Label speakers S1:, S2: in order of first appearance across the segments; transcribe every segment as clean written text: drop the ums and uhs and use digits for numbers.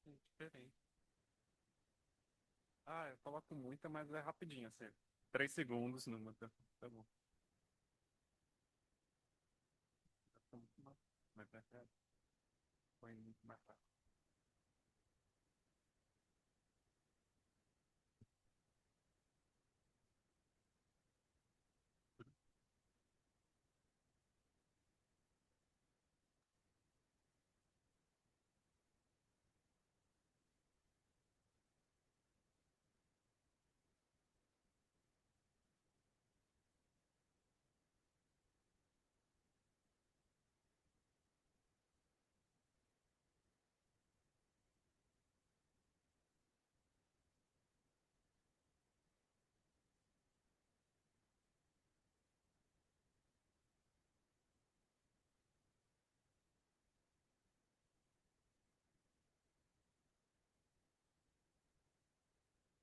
S1: É diferente. Ah, eu coloco muita, mas é rapidinho, assim. 3 segundos numa. Tá bom. Tá muito mais rápido. Põe muito mais rápido.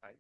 S1: Aí,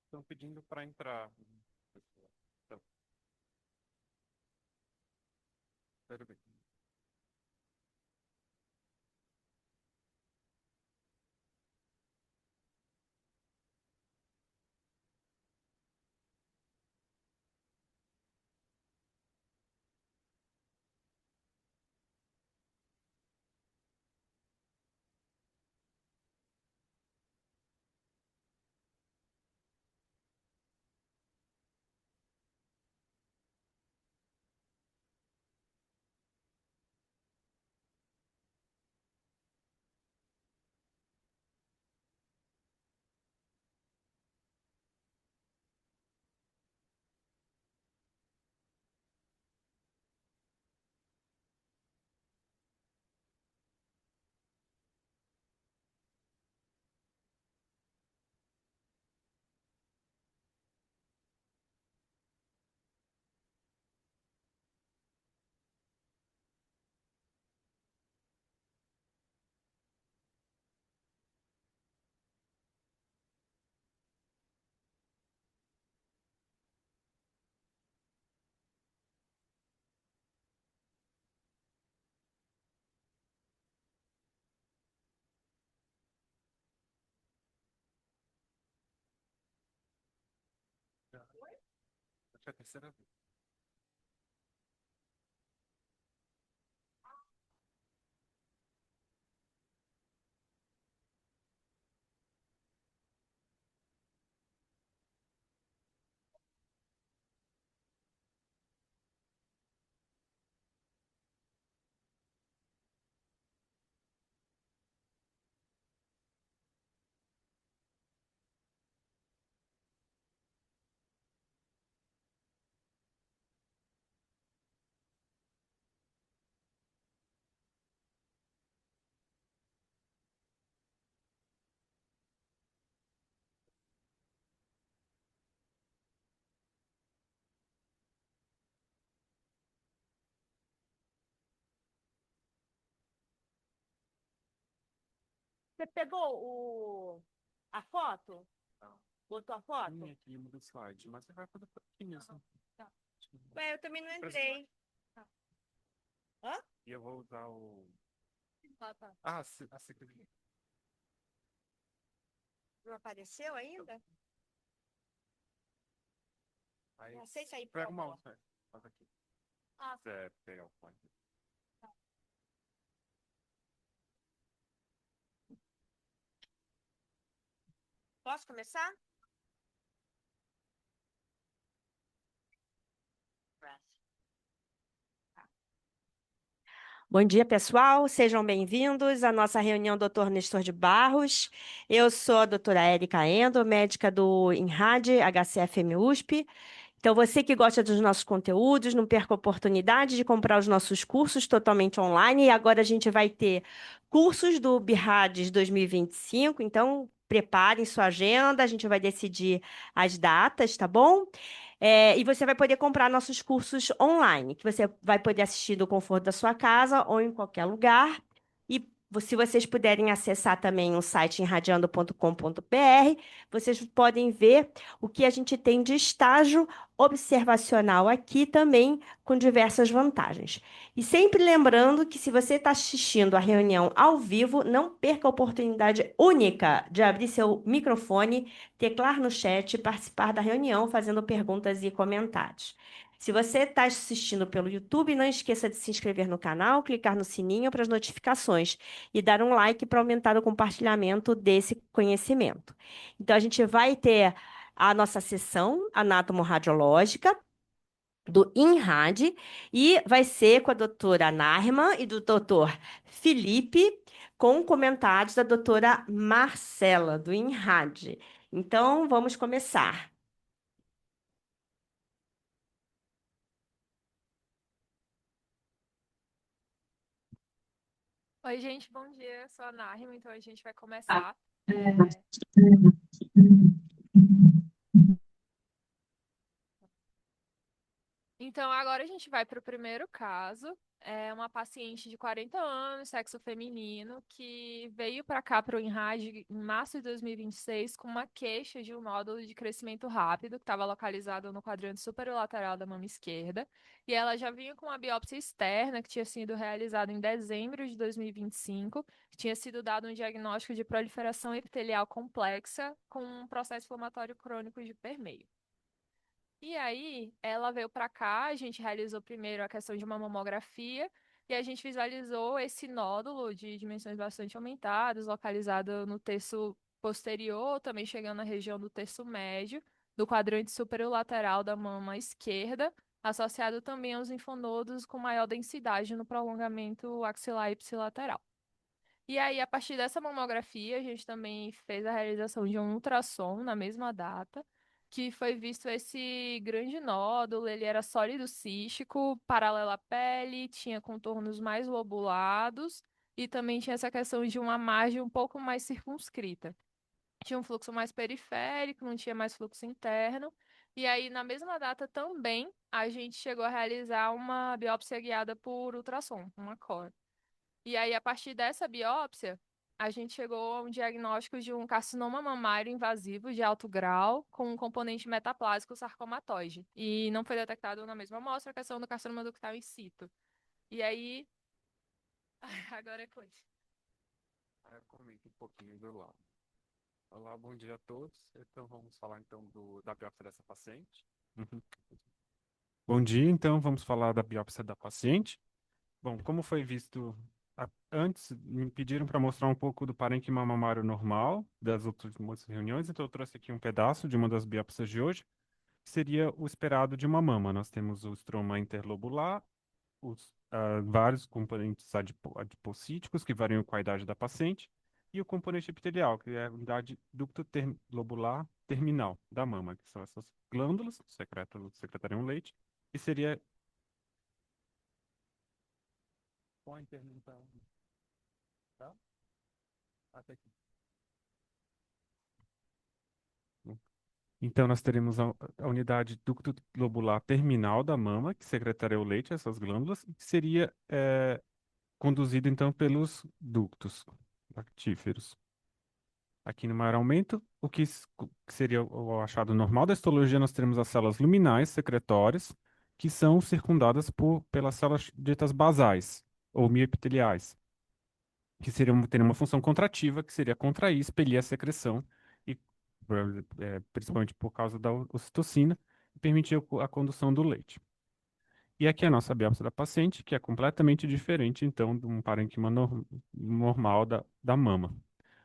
S1: estão pedindo para entrar. Então, tudo bem. Acho que é a terceira vez.
S2: Você pegou a foto?
S1: Não.
S2: Botou a foto?
S1: Tinha aqui no slide, mas você vai fazer pouquinho assim.
S2: Tá. Ué, eu também não entrei. Tá. Hã?
S1: E eu vou usar o.
S2: Ah, tá.
S1: A secretária.
S2: Não apareceu ainda?
S1: Aí,
S2: Não sei sair, por
S1: pega o
S2: favor.
S1: mouse, né? Faz aqui.
S2: Ah,
S1: Se quiser pegar o fone.
S2: posso começar? Bom dia, pessoal. Sejam bem-vindos à nossa reunião Dr. Nestor de Barros. Eu sou a doutora Érica Endo, médica do INRAD, HCFM USP. Então, você que gosta dos nossos conteúdos, não perca a oportunidade de comprar os nossos cursos totalmente online. E agora a gente vai ter cursos do BIRADS 2025. Então, preparem sua agenda, a gente vai decidir as datas, tá bom? E você vai poder comprar nossos cursos online, que você vai poder assistir do conforto da sua casa ou em qualquer lugar. E se vocês puderem acessar também o site enradiando.com.br, vocês podem ver o que a gente tem de estágio observacional aqui também, com diversas vantagens. E sempre lembrando que se você está assistindo a reunião ao vivo, não perca a oportunidade única de abrir seu microfone, teclar no chat e participar da reunião fazendo perguntas e comentários. Se você está assistindo pelo YouTube, não esqueça de se inscrever no canal, clicar no sininho para as notificações e dar um like para aumentar o compartilhamento desse conhecimento. Então, a gente vai ter a nossa sessão anátomo-radiológica do INRAD e vai ser com a doutora Narman e do doutor Felipe, com comentários da doutora Marcela, do INRAD. Então, vamos começar.
S3: Oi, gente, bom dia. Eu sou a Narima, então a gente vai começar. Então, agora a gente vai para o primeiro caso. É uma paciente de 40 anos, sexo feminino, que veio para cá para o INRAD em março de 2026 com uma queixa de um nódulo de crescimento rápido que estava localizado no quadrante superolateral da mama esquerda. E ela já vinha com uma biópsia externa que tinha sido realizada em dezembro de 2025, que tinha sido dado um diagnóstico de proliferação epitelial complexa com um processo inflamatório crônico de permeio. E aí, ela veio para cá, a gente realizou primeiro a questão de uma mamografia e a gente visualizou esse nódulo de dimensões bastante aumentadas, localizado no terço posterior, também chegando na região do terço médio, do quadrante superolateral da mama esquerda, associado também aos linfonodos com maior densidade no prolongamento axilar ipsilateral. E aí, a partir dessa mamografia, a gente também fez a realização de um ultrassom na mesma data, que foi visto esse grande nódulo, ele era sólido cístico, paralelo à pele, tinha contornos mais lobulados e também tinha essa questão de uma margem um pouco mais circunscrita. Tinha um fluxo mais periférico, não tinha mais fluxo interno. E aí, na mesma data também, a gente chegou a realizar uma biópsia guiada por ultrassom, uma core. E aí, a partir dessa biópsia, a gente chegou a um diagnóstico de um carcinoma mamário invasivo de alto grau com um componente metaplásico sarcomatoide. E não foi detectado na mesma amostra a questão do carcinoma ductal in situ. E aí, agora é coisa.
S1: Aí eu comento um pouquinho do lado. Olá, bom dia a todos. Então vamos falar então da biópsia dessa paciente. Uhum. Bom dia, então vamos falar da biópsia da paciente. Bom, como foi visto antes, me pediram para mostrar um pouco do parênquima mamário normal das últimas reuniões, então eu trouxe aqui um pedaço de uma das biópsias de hoje, que seria o esperado de uma mama. Nós temos o estroma interlobular, vários componentes adipocíticos, que variam com a idade da paciente, e o componente epitelial, que é a unidade lobular terminal da mama, que são essas glândulas que secretariam leite, e seria. Põe então, tá? Até aqui. Então, nós teremos a unidade ducto lobular terminal da mama, que secretaria o leite, essas glândulas, que seria conduzido, então, pelos ductos lactíferos. Aqui no maior aumento, que seria o achado normal da histologia, nós teremos as células luminais secretórias, que são circundadas pelas células ditas basais, ou mioepiteliais, que teriam uma função contrativa, que seria contrair, expelir a secreção, e, principalmente por causa da ocitocina, e permitir a condução do leite. E aqui a nossa biópsia da paciente, que é completamente diferente, então, de um parênquima normal da mama.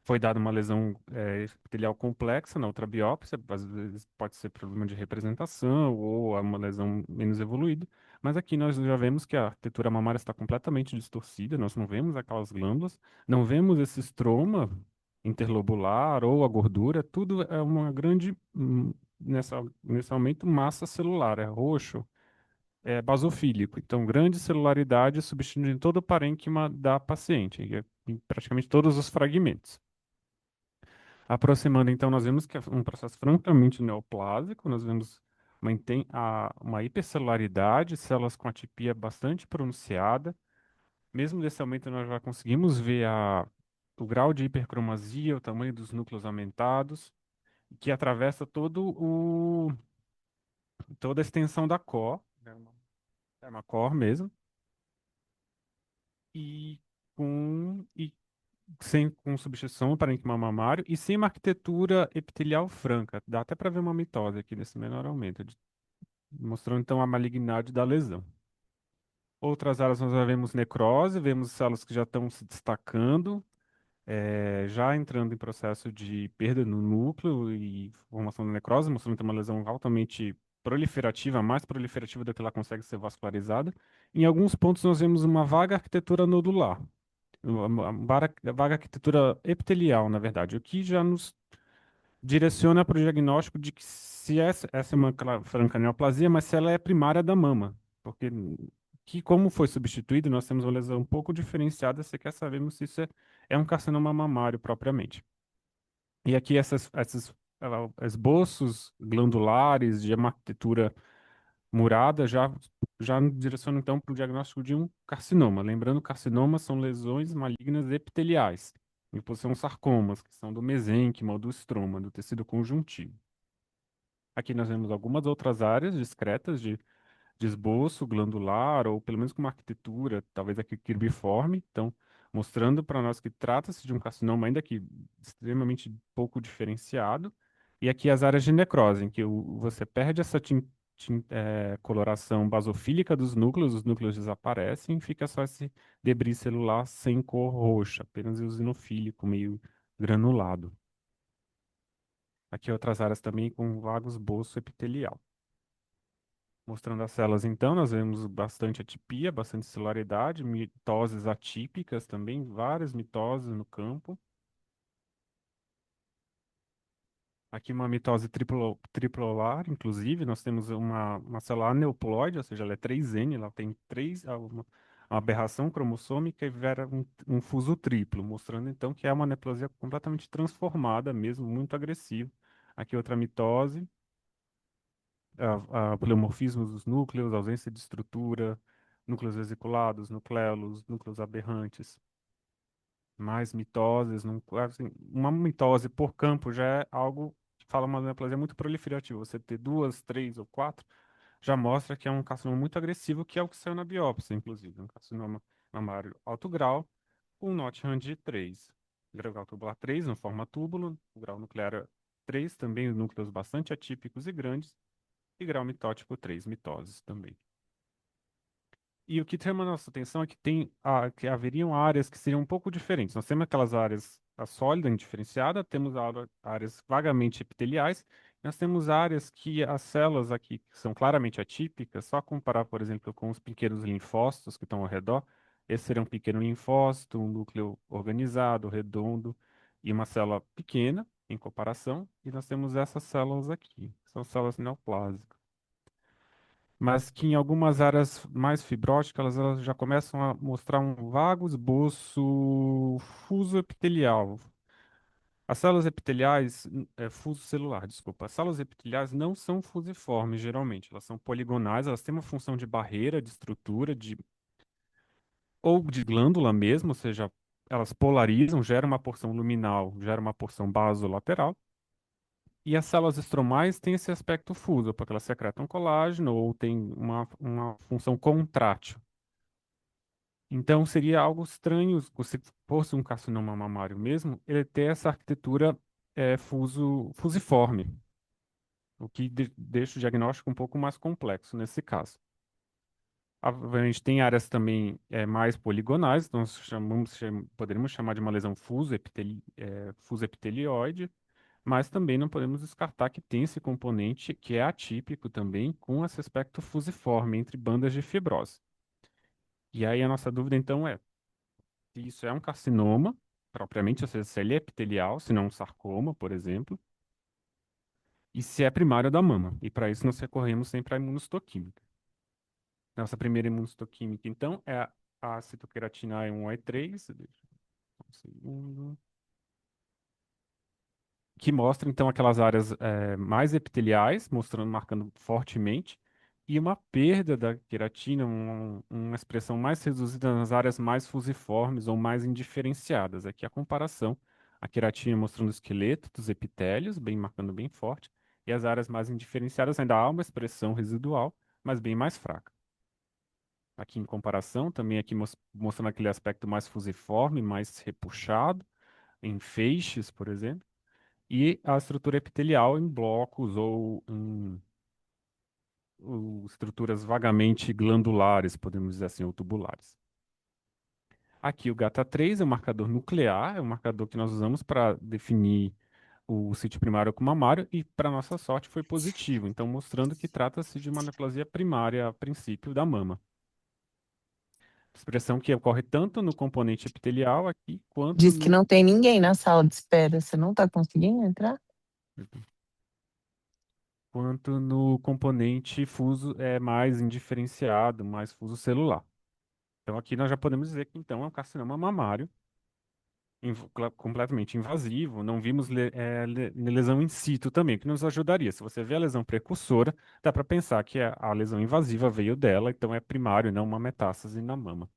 S1: Foi dada uma lesão epitelial complexa na outra biópsia, às vezes pode ser problema de representação ou uma lesão menos evoluída, mas aqui nós já vemos que a arquitetura mamária está completamente distorcida, nós não vemos aquelas glândulas, não vemos esse estroma interlobular ou a gordura, tudo é uma grande, nesse aumento, massa celular, é roxo, basofílico. Então, grande celularidade substituindo todo o parênquima da paciente, em praticamente todos os fragmentos. Aproximando, então, nós vemos que é um processo francamente neoplásico, nós vemos uma hipercelularidade, células com atipia bastante pronunciada. Mesmo nesse aumento, nós já conseguimos ver o grau de hipercromasia, o tamanho dos núcleos aumentados, que atravessa toda a extensão da core, é uma core mesmo, e com substituição do parênquima mamário e sem uma arquitetura epitelial franca. Dá até para ver uma mitose aqui nesse menor aumento, mostrando então a malignidade da lesão. Outras áreas nós já vemos necrose, vemos células que já estão se destacando, já entrando em processo de perda no núcleo e formação da necrose, mostrando então uma lesão altamente proliferativa, mais proliferativa do que ela consegue ser vascularizada. Em alguns pontos nós vemos uma vaga arquitetura nodular, a vaga arquitetura epitelial, na verdade, o que já nos direciona para o diagnóstico de que se essa é uma franca neoplasia, mas se ela é primária da mama, porque como foi substituído, nós temos uma lesão um pouco diferenciada, você quer saber se isso é um carcinoma mamário propriamente. E aqui esses esboços glandulares de uma arquitetura murada já nos direciona então para o diagnóstico de um carcinoma. Lembrando, carcinomas são lesões malignas epiteliais, em posição sarcomas, que são do mesênquima ou do estroma, do tecido conjuntivo. Aqui nós vemos algumas outras áreas discretas de esboço glandular, ou pelo menos com uma arquitetura, talvez aqui kirbiforme, então mostrando para nós que trata-se de um carcinoma ainda que extremamente pouco diferenciado, e aqui as áreas de necrose, em que você perde essa coloração basofílica dos núcleos, os núcleos desaparecem, e fica só esse debris celular sem cor roxa, apenas eosinofílico, meio granulado. Aqui outras áreas também com vagos bolso epitelial. Mostrando as células, então, nós vemos bastante atipia, bastante celularidade, mitoses atípicas também, várias mitoses no campo. Aqui uma mitose triplolar, inclusive, nós temos uma célula aneuploide, ou seja, ela é 3N, ela tem uma aberração cromossômica e vera um fuso triplo, mostrando então que é uma neoplasia completamente transformada mesmo, muito agressiva. Aqui outra mitose, a pleomorfismo dos núcleos, ausência de estrutura, núcleos vesiculados, nucleolos, núcleos aberrantes, mais mitoses. Assim, uma mitose por campo já é algo que fala uma neoplasia muito proliferativa. Você ter duas, três ou quatro já mostra que é um carcinoma muito agressivo, que é o que saiu na biópsia, inclusive. Um carcinoma mamário alto grau, com Nottingham de 3. Grau tubular 3, não forma túbulo, o grau nuclear 3, também núcleos bastante atípicos e grandes, e grau mitótico 3, mitoses também. E o que chama a nossa atenção é que que haveriam áreas que seriam um pouco diferentes. Nós temos aquelas áreas a sólida indiferenciada, temos áreas vagamente epiteliais, nós temos áreas que as células aqui que são claramente atípicas, só comparar, por exemplo, com os pequenos linfócitos que estão ao redor. Esse seria um pequeno linfócito, um núcleo organizado, redondo, e uma célula pequena em comparação. E nós temos essas células aqui, que são células neoplásicas, mas que em algumas áreas mais fibróticas elas já começam a mostrar um vago esboço fuso epitelial. As células epiteliais, fuso celular, desculpa. As células epiteliais não são fusiformes, geralmente. Elas são poligonais, elas têm uma função de barreira, de estrutura, ou de glândula mesmo, ou seja, elas polarizam, geram uma porção luminal, geram uma porção basolateral. E as células estromais têm esse aspecto fuso, porque elas secretam colágeno ou têm uma função contrátil. Então, seria algo estranho, se fosse um carcinoma mamário mesmo, ele ter essa arquitetura fusiforme, o que deixa o diagnóstico um pouco mais complexo nesse caso. A gente tem áreas também mais poligonais, então poderíamos chamar de uma lesão fuso epitelioide, mas também não podemos descartar que tem esse componente que é atípico também, com esse aspecto fusiforme entre bandas de fibrose. E aí a nossa dúvida então é se isso é um carcinoma, propriamente, ou seja, se ele é epitelial, se não um sarcoma, por exemplo, e se é primário da mama. E para isso nós recorremos sempre à imunohistoquímica. Nossa primeira imunohistoquímica, então, é a citoqueratina A1A3, deixa eu um segundo, que mostra então aquelas áreas mais epiteliais, mostrando, marcando fortemente, e uma perda da queratina, uma expressão mais reduzida nas áreas mais fusiformes ou mais indiferenciadas. Aqui a comparação, a queratina mostrando o esqueleto dos epitélios, bem marcando bem forte, e as áreas mais indiferenciadas ainda há uma expressão residual, mas bem mais fraca. Aqui em comparação, também aqui mostrando aquele aspecto mais fusiforme, mais repuxado, em feixes, por exemplo, e a estrutura epitelial em blocos ou estruturas vagamente glandulares, podemos dizer assim, ou tubulares. Aqui o GATA3 é um marcador nuclear, é um marcador que nós usamos para definir o sítio primário como mamário e, para nossa sorte, foi positivo, então mostrando que trata-se de uma neoplasia primária, a princípio, da mama. Expressão que ocorre tanto no componente epitelial aqui, quanto
S4: Diz que
S1: no
S4: não tem ninguém na sala de espera. Você não está conseguindo entrar?
S1: componente fuso mais indiferenciado, mais fuso celular. Então aqui nós já podemos dizer que então é um carcinoma mamário completamente invasivo. Não vimos lesão in situ também, que nos ajudaria. Se você vê a lesão precursora, dá para pensar que a lesão invasiva veio dela, então é primário, não uma metástase na mama.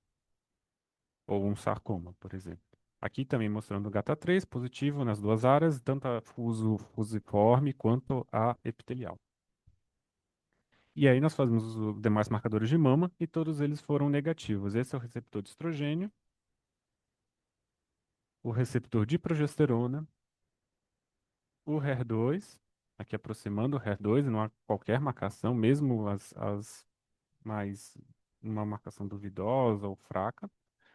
S1: Ou um sarcoma, por exemplo. Aqui também mostrando o GATA3 positivo nas duas áreas, tanto a fusiforme quanto a epitelial. E aí nós fazemos os demais marcadores de mama e todos eles foram negativos. Esse é o receptor de estrogênio, o receptor de progesterona, o HER2, aqui aproximando o HER2, não há qualquer marcação, mesmo as mais uma marcação duvidosa ou fraca,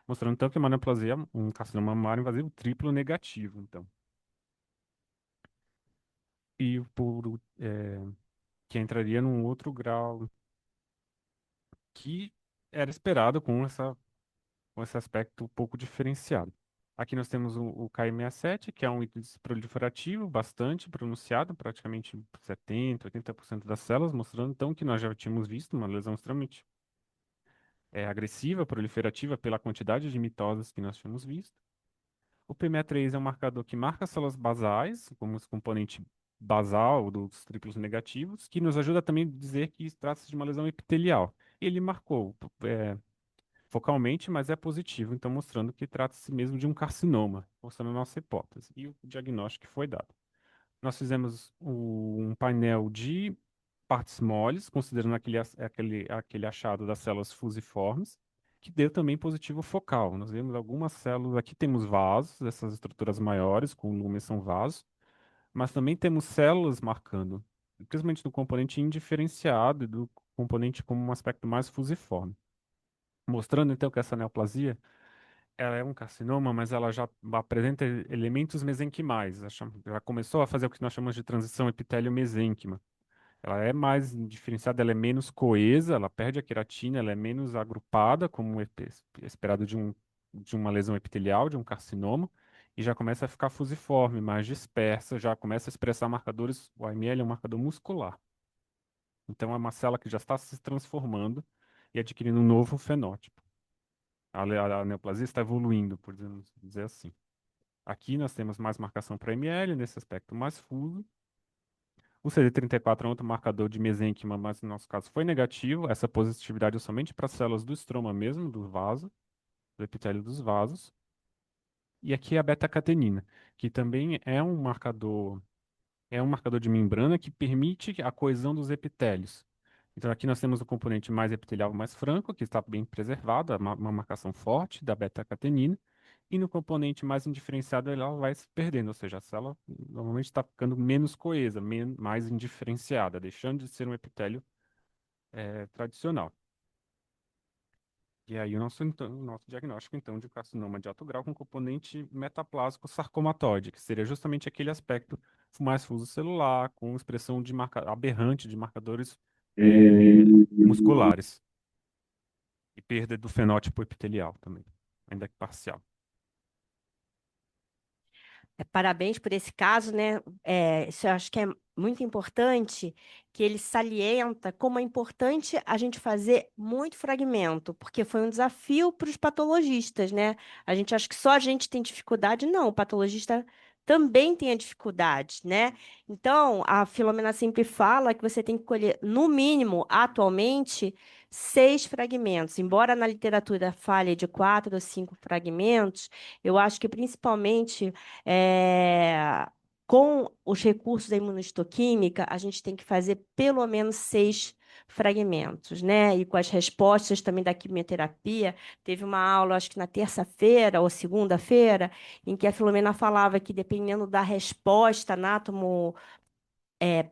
S1: mostrando então que a maneoplasia é um carcinoma mamário invasivo triplo negativo, então. E que entraria num outro grau que era esperado com esse aspecto um pouco diferenciado. Aqui nós temos o Ki67, que é um índice proliferativo bastante pronunciado, praticamente 70, 80% das células, mostrando então que nós já tínhamos visto uma lesão extremamente agressiva, proliferativa pela quantidade de mitoses que nós tínhamos visto. O PME3 é um marcador que marca as células basais, como esse componente basal dos triplos negativos, que nos ajuda também a dizer que trata-se de uma lesão epitelial. Ele marcou focalmente, mas é positivo, então mostrando que trata-se mesmo de um carcinoma, mostrando a nossa hipótese. E o diagnóstico que foi dado. Nós fizemos um painel de partes moles, considerando aquele achado das células fusiformes, que deu também positivo focal. Nós vemos algumas células, aqui temos vasos, essas estruturas maiores, com lumen são vasos, mas também temos células marcando principalmente do componente indiferenciado e do componente como um aspecto mais fusiforme. Mostrando então que essa neoplasia ela é um carcinoma, mas ela já apresenta elementos mesenquimais. Já começou a fazer o que nós chamamos de transição epitélio-mesênquima. Ela é mais diferenciada, ela é menos coesa, ela perde a queratina, ela é menos agrupada, como esperado de uma lesão epitelial, de um carcinoma, e já começa a ficar fusiforme, mais dispersa, já começa a expressar marcadores. O AML é um marcador muscular. Então é uma célula que já está se transformando e adquirindo um novo fenótipo. A neoplasia está evoluindo, por dizer assim. Aqui nós temos mais marcação para ML, nesse aspecto mais fuso. O CD34 é outro marcador de mesênquima, mas no nosso caso foi negativo. Essa positividade é somente para células do estroma mesmo, do vaso, do epitélio dos vasos. E aqui é a beta-catenina, que também é um marcador de membrana que permite a coesão dos epitélios. Então aqui nós temos o componente mais epitelial mais franco, que está bem preservado, uma marcação forte da beta-catenina. E no componente mais indiferenciado, ela vai se perdendo, ou seja, a célula normalmente está ficando menos coesa, mais indiferenciada, deixando de ser um epitélio tradicional. E aí o nosso diagnóstico, então, de carcinoma de alto grau com componente metaplásico sarcomatoide, que seria justamente aquele aspecto mais fuso celular, com expressão aberrante de marcadores musculares. E perda do fenótipo epitelial também, ainda que parcial.
S2: Parabéns por esse caso, né? Isso eu acho que é muito importante, que ele salienta como é importante a gente fazer muito fragmento, porque foi um desafio para os patologistas, né? A gente acha que só a gente tem dificuldade, não, o patologista também tem a dificuldade, né? Então, a Filomena sempre fala que você tem que colher, no mínimo, atualmente, 6 fragmentos. Embora na literatura fale de 4 ou 5 fragmentos, eu acho que principalmente é, com os recursos da imunohistoquímica, a gente tem que fazer pelo menos 6 fragmentos, né? E com as respostas também da quimioterapia, teve uma aula, acho que na terça-feira ou segunda-feira, em que a Filomena falava que dependendo da resposta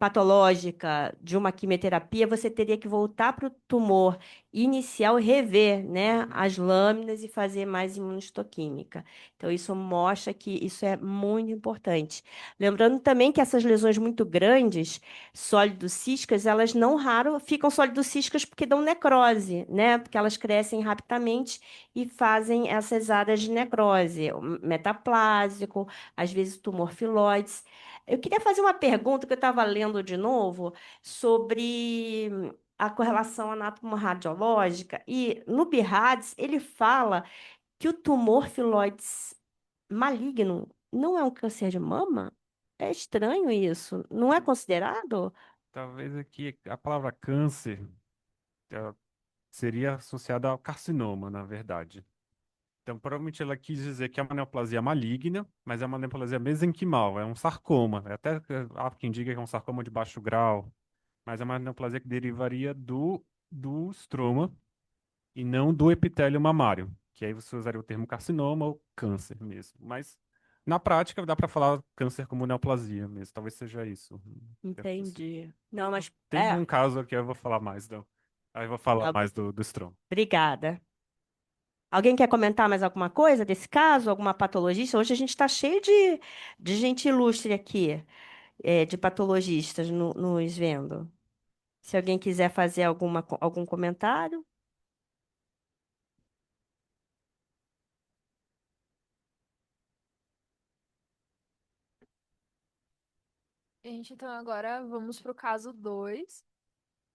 S2: patológica de uma quimioterapia, você teria que voltar para o tumor inicial e rever, né, as lâminas e fazer mais imunohistoquímica. Então, isso mostra que isso é muito importante. Lembrando também que essas lesões muito grandes, sólido-císticas, elas não raro ficam sólido-císticas porque dão necrose, né, porque elas crescem rapidamente e fazem essas áreas de necrose, o metaplásico, às vezes tumor filoides. Eu queria fazer uma pergunta que eu estava lendo de novo sobre a correlação anátomo-radiológica. E no BIRADS, ele fala que o tumor filoides maligno não é um câncer de mama? É estranho isso. Não é considerado?
S1: Talvez aqui a palavra câncer eh, seria associada ao carcinoma, na verdade. Então, provavelmente ela quis dizer que é uma neoplasia maligna, mas é uma neoplasia mesenquimal, é um sarcoma. Há quem diga que é um sarcoma de baixo grau, mas é uma neoplasia que derivaria do estroma e não do epitélio mamário, que aí você usaria o termo carcinoma ou câncer mesmo. Mas na prática dá para falar câncer como neoplasia mesmo, talvez seja isso.
S2: Entendi. Não, mas
S1: Tem um caso aqui, eu vou falar mais, não. Aí eu vou falar
S2: tá,
S1: mais do estroma.
S2: obrigada. Alguém quer comentar mais alguma coisa desse caso? Alguma patologista? Hoje a gente está cheio de gente ilustre aqui, de patologistas nos vendo. Se alguém quiser fazer algum comentário.
S3: Gente, então agora vamos para o caso 2.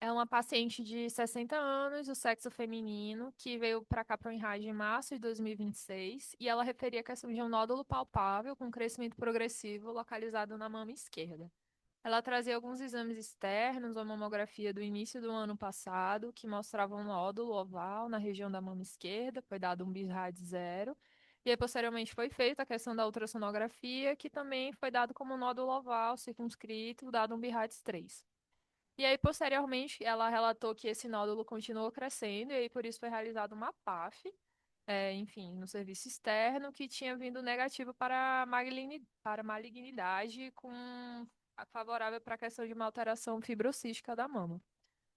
S3: É uma paciente de 60 anos, do sexo feminino, que veio para cá para o Enrade em março de 2026, e ela referia a questão de um nódulo palpável com crescimento progressivo localizado na mama esquerda. Ela trazia alguns exames externos, uma mamografia do início do ano passado, que mostrava um nódulo oval na região da mama esquerda, foi dado um BIRAD 0. E aí, posteriormente, foi feita a questão da ultrassonografia, que também foi dado como nódulo oval circunscrito, dado um BIRAD 3. E aí, posteriormente, ela relatou que esse nódulo continuou crescendo, e aí por isso foi realizado uma PAF, enfim, no serviço externo, que tinha vindo negativo para malignidade com favorável para a questão de uma alteração fibrocística da mama.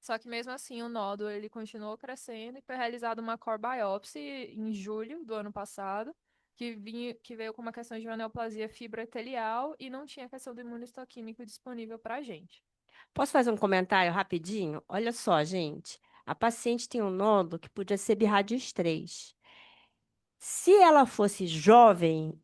S3: Só que mesmo assim, o nódulo ele continuou crescendo e foi realizada uma core biopsy em julho do ano passado, que veio com uma questão de uma neoplasia fibroepitelial e não tinha questão do imunohistoquímico disponível para a gente.
S2: Posso fazer um comentário rapidinho? Olha só, gente. A paciente tem um nódulo que podia ser BIRADIS 3. Se ela fosse jovem,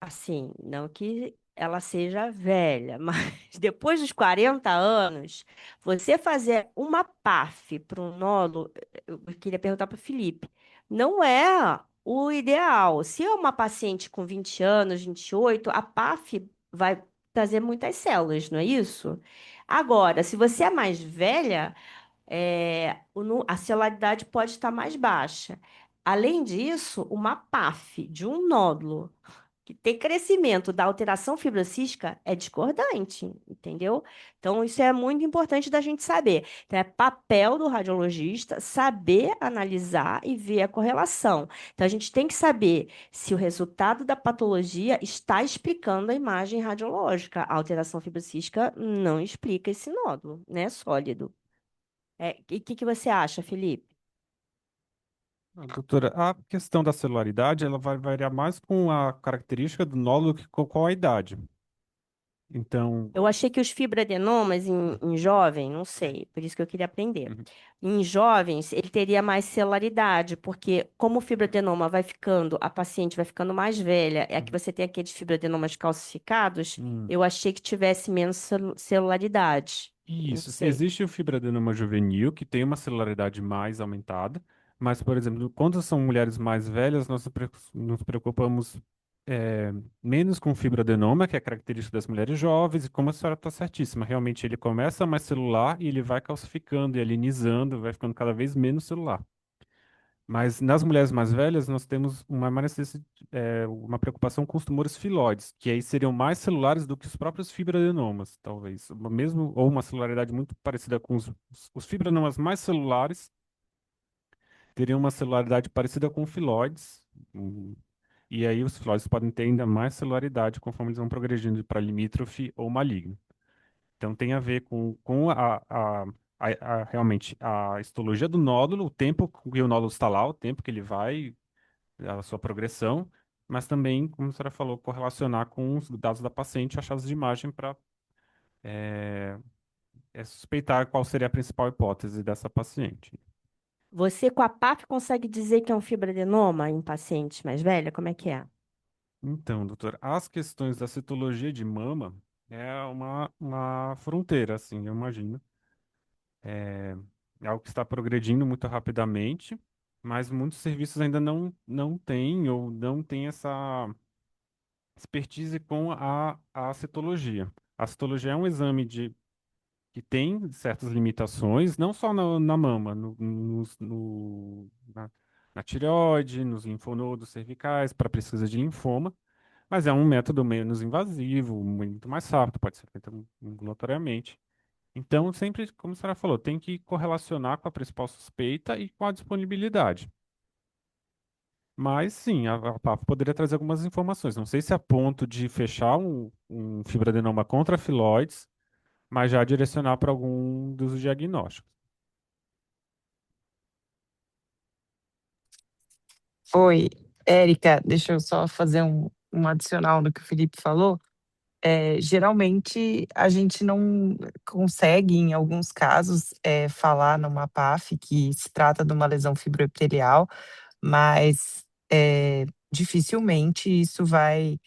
S2: assim, não que ela seja velha, mas depois dos 40 anos, você fazer uma PAF para um nódulo, eu queria perguntar para o Felipe, não é o ideal. Se é uma paciente com 20 anos, 28, a PAF vai trazer muitas células, não é isso? Agora, se você é mais velha, a celularidade pode estar mais baixa. Além disso, uma PAF de um nódulo que tem crescimento da alteração fibrocística é discordante, entendeu? Então, isso é muito importante da gente saber. Então, é papel do radiologista saber analisar e ver a correlação. Então, a gente tem que saber se o resultado da patologia está explicando a imagem radiológica. A alteração fibrocística não explica esse nódulo, né? Sólido. E o que você acha, Felipe?
S1: Doutora, a questão da celularidade, ela vai variar mais com a característica do nódulo que com a idade. Então,
S2: Eu achei que os fibroadenomas em jovem, não sei, por isso que eu queria aprender.
S1: uhum,
S2: Em jovens, ele teria mais celularidade, porque como o fibroadenoma vai ficando, a paciente vai ficando mais velha, é que
S1: uhum,
S2: você tem aqueles fibroadenomas calcificados,
S1: uhum.
S2: eu achei que tivesse menos celularidade. Não
S1: Isso,
S2: sei.
S1: existe o fibroadenoma juvenil, que tem uma celularidade mais aumentada, mas, por exemplo, quando são mulheres mais velhas, nós nos preocupamos menos com o fibroadenoma, que é característica das mulheres jovens, e como a senhora está certíssima, realmente ele começa mais celular e ele vai calcificando e alinizando, vai ficando cada vez menos celular. Mas nas mulheres mais velhas, nós temos uma preocupação com os tumores filoides, que aí seriam mais celulares do que os próprios fibroadenomas, talvez. Mesmo, ou uma celularidade muito parecida com os fibroadenomas mais celulares, teriam uma celularidade parecida com filoides. hum, E aí os filoides podem ter ainda mais celularidade conforme eles vão progredindo para limítrofe ou maligno. Então tem a ver com realmente a histologia do nódulo, o tempo que o nódulo está lá, o tempo que ele vai a sua progressão, mas também, como a senhora falou, correlacionar com os dados da paciente achados de imagem para suspeitar qual seria a principal hipótese dessa paciente.
S2: Você com a PAF consegue dizer que é um fibroadenoma em paciente mais velha? Como é que é?
S1: Então, doutor, as questões da citologia de mama é uma fronteira, assim, eu imagino. É algo que está progredindo muito rapidamente, mas muitos serviços ainda não têm ou não têm essa expertise com a citologia. A citologia é um exame que tem certas limitações, não só na mama, na tireoide, nos linfonodos cervicais, para pesquisa de linfoma, mas é um método menos invasivo, muito mais rápido, pode ser feito ambulatoriamente. Então, sempre, como a senhora falou, tem que correlacionar com a principal suspeita e com a disponibilidade. Mas sim, a PAP poderia trazer algumas informações. Não sei se a ponto de fechar um fibroadenoma contra filoides, mas já direcionar para algum dos diagnósticos.
S4: Oi, Érica, deixa eu só fazer um adicional no que o Felipe falou. Geralmente a gente não consegue, em alguns casos, falar numa PAF que se trata de uma lesão fibroepitelial, mas dificilmente isso vai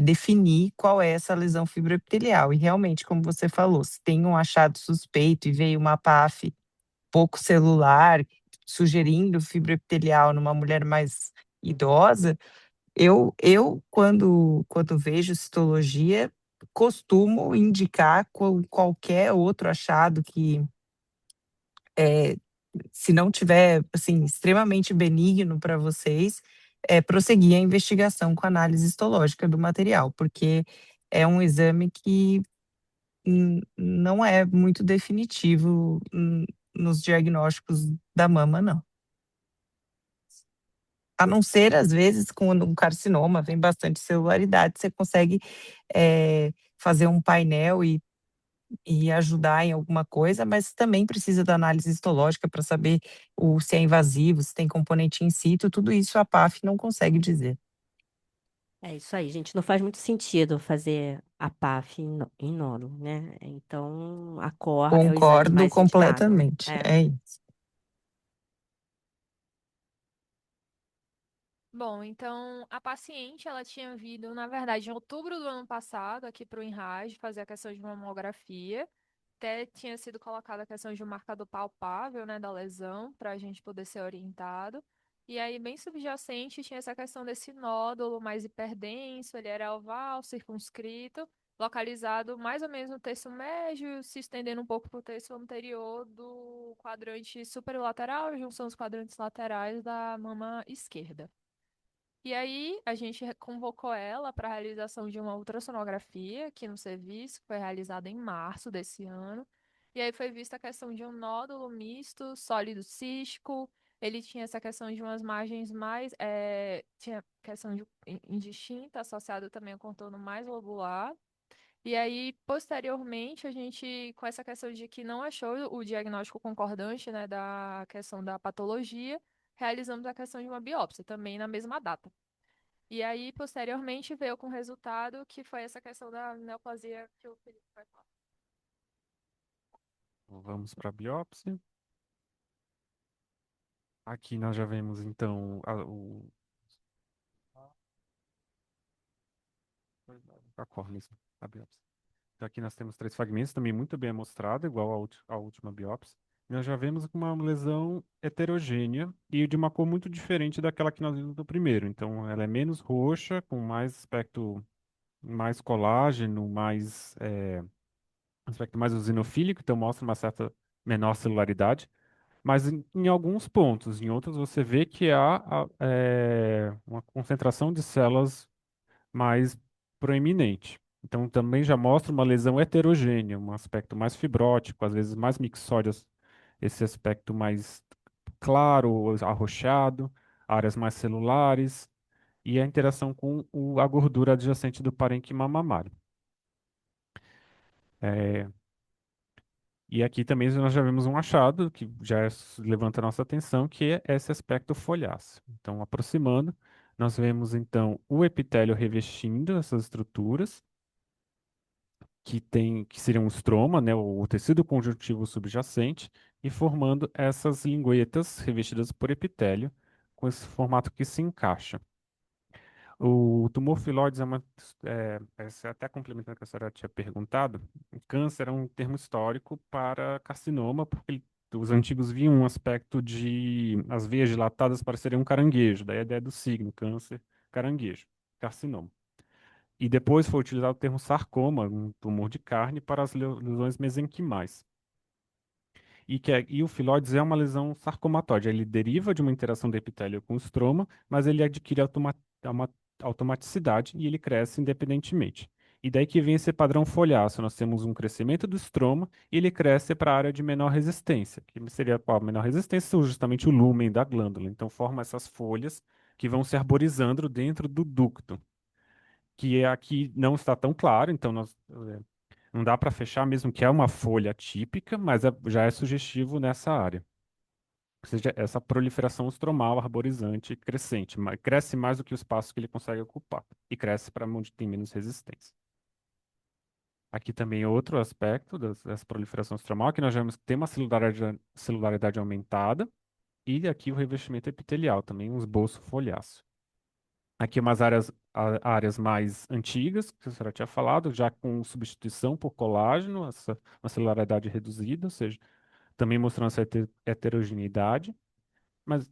S4: definir qual é essa lesão fibroepitelial. E realmente, como você falou, se tem um achado suspeito e veio uma PAF pouco celular, sugerindo fibroepitelial numa mulher mais idosa, quando vejo citologia, costumo indicar qualquer outro achado que, é, se não tiver, assim, extremamente benigno para vocês, prosseguir a investigação com análise histológica do material, porque é um exame que não é muito definitivo nos diagnósticos da mama, não. A não ser, às vezes, quando um carcinoma vem bastante celularidade, você consegue fazer um painel e ajudar em alguma coisa, mas também precisa da análise histológica para saber se é invasivo, se tem componente in situ, tudo isso a PAF não consegue dizer.
S2: É isso aí, gente. Não faz muito sentido fazer a PAF em nódulo, né? Então, a COR é o exame
S4: Concordo
S2: mais indicado.
S4: completamente.
S2: É.
S4: É isso.
S3: Bom, então a paciente ela tinha vindo, na verdade, em outubro do ano passado aqui para o INRAD fazer a questão de mamografia. Até tinha sido colocada a questão de um marcador palpável, né, da lesão, para a gente poder ser orientado. E aí, bem subjacente, tinha essa questão desse nódulo mais hiperdenso, ele era oval, circunscrito, localizado mais ou menos no terço médio, se estendendo um pouco para o terço anterior do quadrante superolateral, junção dos quadrantes laterais da mama esquerda. E aí, a gente convocou ela para a realização de uma ultrassonografia aqui no serviço, que foi realizada em março desse ano. E aí foi vista a questão de um nódulo misto, sólido cístico. Ele tinha essa questão de umas margens mais. Tinha questão de indistinta, associada também ao contorno mais lobular. E aí, posteriormente, a gente, com essa questão de que não achou o diagnóstico concordante, né, da questão da patologia, realizamos a questão de uma biópsia, também na mesma data. E aí, posteriormente, veio com o resultado que foi essa questão da neoplasia que o Felipe vai falar.
S1: Vamos para a biópsia. Aqui nós já vemos, então, a córnea, a biópsia. Então, aqui nós temos três fragmentos, também muito bem amostrado, igual à última biópsia. Nós já vemos uma lesão heterogênea e de uma cor muito diferente daquela que nós vimos no primeiro. Então, ela é menos roxa, com mais aspecto, mais colágeno, aspecto mais eosinofílico, então mostra uma certa menor celularidade. Mas em alguns pontos, em outros você vê que há uma concentração de células mais proeminente. Então também já mostra uma lesão heterogênea, um aspecto mais fibrótico, às vezes mais mixóide, esse aspecto mais claro, arroxeado, áreas mais celulares e a interação com a gordura adjacente do parênquima mamário. É, e aqui também nós já vemos um achado que já levanta a nossa atenção, que é esse aspecto folháceo. Então, aproximando, nós vemos então o epitélio revestindo essas estruturas, que seria um estroma, né, o tecido conjuntivo subjacente, e formando essas linguetas revestidas por epitélio, com esse formato que se encaixa. O tumor filóide essa até complementando o que a senhora tinha perguntado, câncer é um termo histórico para carcinoma, porque os antigos viam um aspecto de as veias dilatadas parecerem um caranguejo, daí a ideia do signo, câncer, caranguejo, carcinoma. E depois foi utilizado o termo sarcoma, um tumor de carne, para as lesões mesenquimais. E o filóides é uma lesão sarcomatóide. Ele deriva de uma interação do epitélio com o estroma, mas ele adquire uma automaticidade e ele cresce independentemente. E daí que vem esse padrão folháceo. Nós temos um crescimento do estroma e ele cresce para a área de menor resistência, que seria qual? Menor resistência, justamente o lúmen da glândula. Então forma essas folhas que vão se arborizando dentro do ducto, que aqui não está tão claro, então não dá para fechar mesmo que é uma folha típica, mas já é sugestivo nessa área. Ou seja, essa proliferação estromal arborizante crescente, cresce mais do que o espaço que ele consegue ocupar e cresce para onde tem menos resistência. Aqui também outro aspecto dessa proliferação estromal, que nós vemos que tem uma celularidade aumentada e aqui o revestimento epitelial, também um esboço folháceo. Aqui umas áreas mais antigas, que a senhora tinha falado, já com substituição por colágeno, uma celularidade reduzida, ou seja, também mostrando essa heterogeneidade. Mas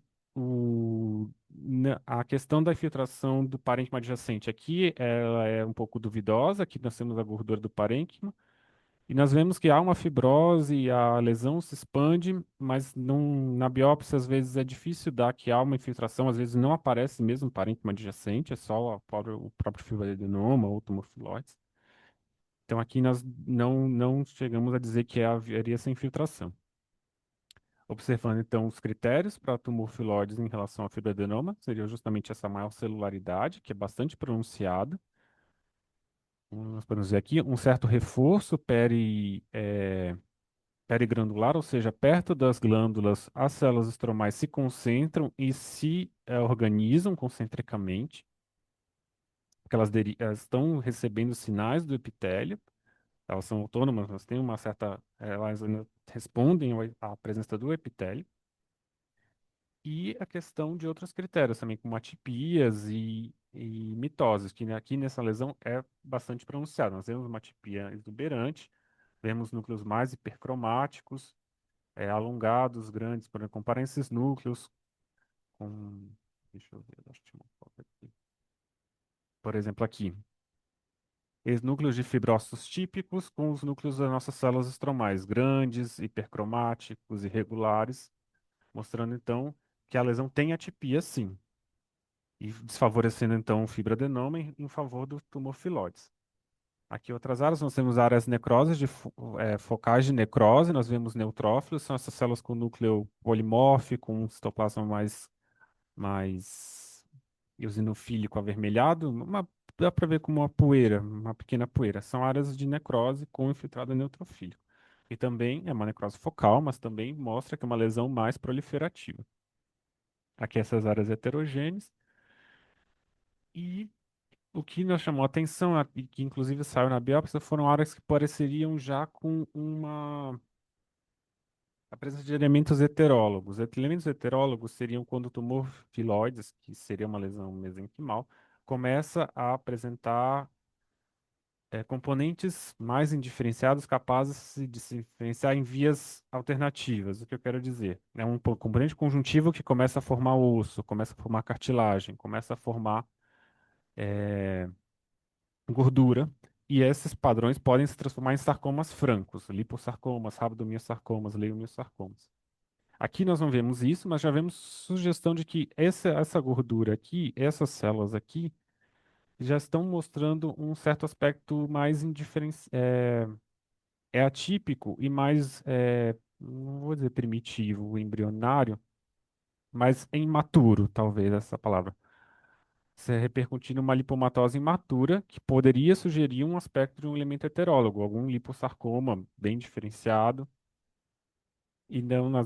S1: a questão da infiltração do parênquima adjacente aqui, ela é um pouco duvidosa. Aqui nós temos a gordura do parênquima. E nós vemos que há uma fibrose, a lesão se expande, mas não, na biópsia às vezes é difícil dar que há uma infiltração, às vezes não aparece mesmo parênquima adjacente, é só o próprio fibroadenoma ou tumorfilóides. Então aqui nós não chegamos a dizer que haveria essa infiltração. Observando então os critérios para tumorfilóides em relação ao fibroadenoma, seria justamente essa maior celularidade, que é bastante pronunciada, nós podemos dizer aqui, um certo reforço perigranular, ou seja, perto das glândulas, as células estromais se concentram e se organizam concentricamente, porque elas estão recebendo sinais do epitélio, elas são autônomas, elas têm uma certa, elas ainda respondem à presença do epitélio. E a questão de outros critérios também, como atipias e mitoses, que aqui nessa lesão é bastante pronunciado. Nós vemos uma atipia exuberante, vemos núcleos mais hipercromáticos, alongados, grandes, por exemplo, comparar esses núcleos com. Deixa eu ver, acho que tinha uma foto aqui. Por exemplo, aqui. Os núcleos de fibrócitos típicos com os núcleos das nossas células estromais, grandes, hipercromáticos, irregulares, mostrando então que a lesão tem atipia, sim, e desfavorecendo então o fibroadenoma em favor do tumor filóides. Aqui outras áreas, nós temos áreas necroses focais de necrose, nós vemos neutrófilos, são essas células com núcleo polimórfico, um citoplasma mais eosinofílico avermelhado, dá para ver como uma poeira, uma pequena poeira. São áreas de necrose com infiltrado neutrofílico. E também é uma necrose focal, mas também mostra que é uma lesão mais proliferativa. Aqui essas áreas heterogêneas. E o que nos chamou a atenção, e que inclusive saiu na biópsia, foram áreas que pareceriam já com a presença de elementos heterólogos. Elementos heterólogos seriam quando o tumor filoides, que seria uma lesão mesenquimal, começa a apresentar componentes mais indiferenciados capazes de se diferenciar em vias alternativas. O que eu quero dizer? É um componente conjuntivo que começa a formar osso, começa a formar cartilagem, começa a formar gordura, e esses padrões podem se transformar em sarcomas francos, liposarcomas, rabdomiossarcomas, leiomiosarcomas. Aqui nós não vemos isso, mas já vemos sugestão de que essa gordura aqui, essas células aqui, já estão mostrando um certo aspecto mais atípico e mais, não vou dizer primitivo, embrionário, mas imaturo, talvez essa palavra. Se repercutir numa lipomatose imatura, que poderia sugerir um aspecto de um elemento heterólogo, algum liposarcoma bem diferenciado. E não, na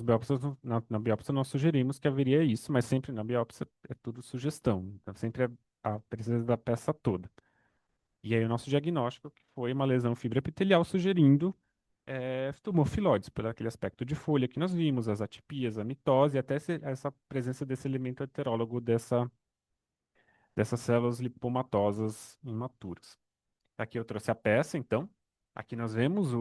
S1: biópsia nós sugerimos que haveria isso, mas sempre na biópsia é tudo sugestão. Então sempre é a presença da peça toda. E aí o nosso diagnóstico que foi uma lesão fibroepitelial sugerindo tumor filóides, pelo aquele aspecto de folha que nós vimos, as atipias, a mitose, e até essa presença desse elemento heterólogo dessas células lipomatosas imaturas. Aqui eu trouxe a peça, então. Aqui nós vemos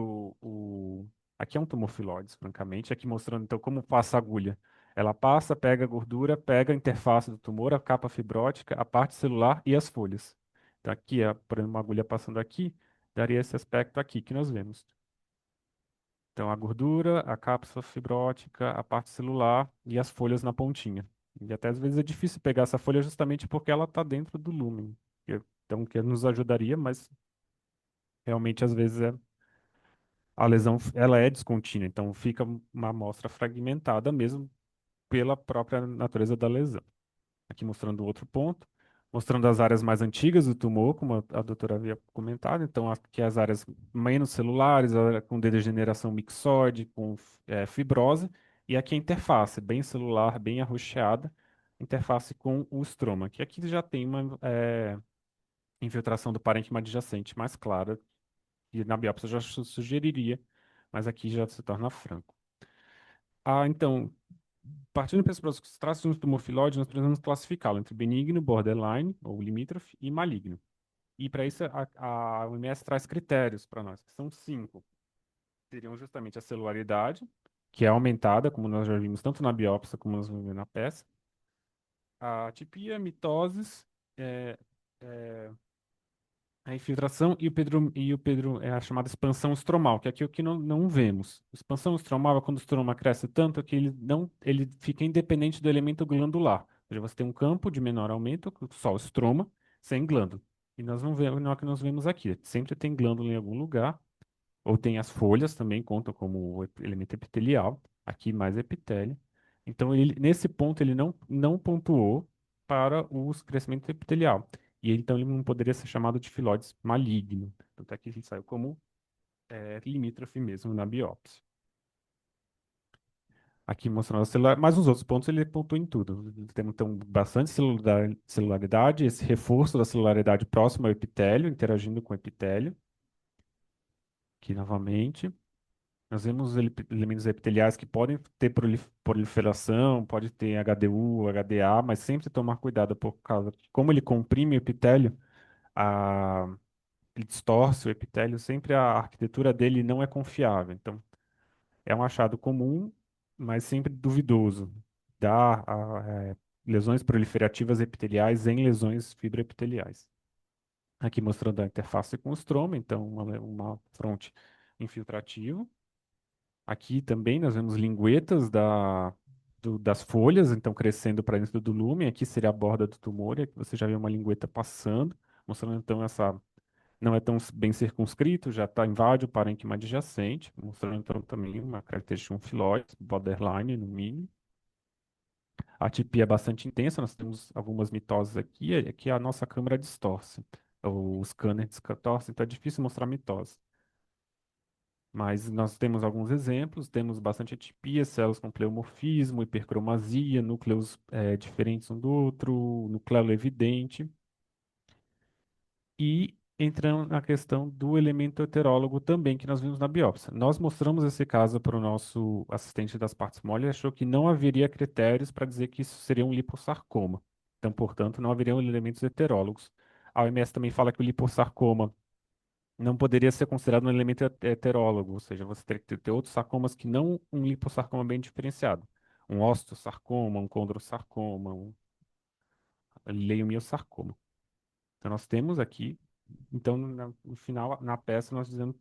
S1: Aqui é um tumor filóides, francamente. Aqui mostrando, então, como passa a agulha. Ela passa, pega a gordura, pega a interface do tumor, a capa fibrótica, a parte celular e as folhas. Então, aqui, por exemplo, uma agulha passando aqui, daria esse aspecto aqui que nós vemos. Então, a gordura, a cápsula fibrótica, a parte celular e as folhas na pontinha. E até às vezes é difícil pegar essa folha justamente porque ela está dentro do lúmen. Então, que nos ajudaria, mas realmente às vezes a lesão ela é descontínua. Então, fica uma amostra fragmentada mesmo pela própria natureza da lesão. Aqui mostrando outro ponto, mostrando as áreas mais antigas do tumor, como a doutora havia comentado. Então, aqui as áreas menos celulares, a área com degeneração mixoide, com fibrose, e aqui a interface, bem celular, bem arroxeada, interface com o estroma, que aqui já tem uma infiltração do parênquima adjacente mais clara, e na biópsia já sugeriria, mas aqui já se torna franco. Então, partindo para os traços de um tumor filóide, nós precisamos classificá-lo entre benigno, borderline, ou limítrofe, e maligno. E para isso, a OMS traz critérios para nós, que são 5. Seriam justamente a celularidade, que é aumentada, como nós já vimos tanto na biópsia como nós vimos na peça. A atipia, mitoses, é, é, a infiltração e é a chamada expansão estromal, que aqui é o que não vemos. Expansão estromal é quando o estroma cresce tanto que ele fica independente do elemento glandular. Ou seja, você tem um campo de menor aumento, só o estroma, sem glândula. E nós não vemos, não é o que nós vemos aqui. Sempre tem glândula em algum lugar, ou tem as folhas também, contam como elemento epitelial. Aqui mais epitélio. Então, nesse ponto, ele não pontuou para o crescimento epitelial. E então ele não poderia ser chamado de filóide maligno. Tanto é que ele saiu como limítrofe mesmo na biópsia. Aqui mostrando a celular, mas os outros pontos ele pontua em tudo. Temos então bastante celularidade, esse reforço da celularidade próxima ao epitélio, interagindo com o epitélio. Aqui novamente. Nós vemos elementos epiteliais que podem ter proliferação, pode ter HDU, HDA, mas sempre tomar cuidado por causa que, como ele comprime o epitélio, ele distorce o epitélio, sempre a arquitetura dele não é confiável. Então, é um achado comum, mas sempre duvidoso. Dá lesões proliferativas epiteliais em lesões fibroepiteliais. Aqui mostrando a interface com o estroma, então uma fronte infiltrativa. Aqui também nós vemos linguetas das folhas, então crescendo para dentro do lumen. Aqui seria a borda do tumor, e aqui você já vê uma lingueta passando, mostrando então essa não é tão bem circunscrito, já invade o parênquima adjacente, mostrando então também uma característica de um filóide, borderline no mínimo. A atipia é bastante intensa, nós temos algumas mitoses aqui, e aqui a nossa câmera distorce, o scanner distorce, então é difícil mostrar mitose. Mas nós temos alguns exemplos, temos bastante atipia, células com pleomorfismo, hipercromasia, núcleos diferentes um do outro, nucleolo evidente. E entrando na questão do elemento heterólogo também, que nós vimos na biópsia. Nós mostramos esse caso para o nosso assistente das partes mole e achou que não haveria critérios para dizer que isso seria um lipossarcoma. Então, portanto, não haveriam elementos heterólogos. A OMS também fala que o lipossarcoma não poderia ser considerado um elemento heterólogo, ou seja, você teria que ter outros sarcomas que não um lipossarcoma bem diferenciado. Um osteosarcoma, um condrosarcoma, um leiomiosarcoma. Então, nós temos aqui, então, no final, na peça, nós dizemos,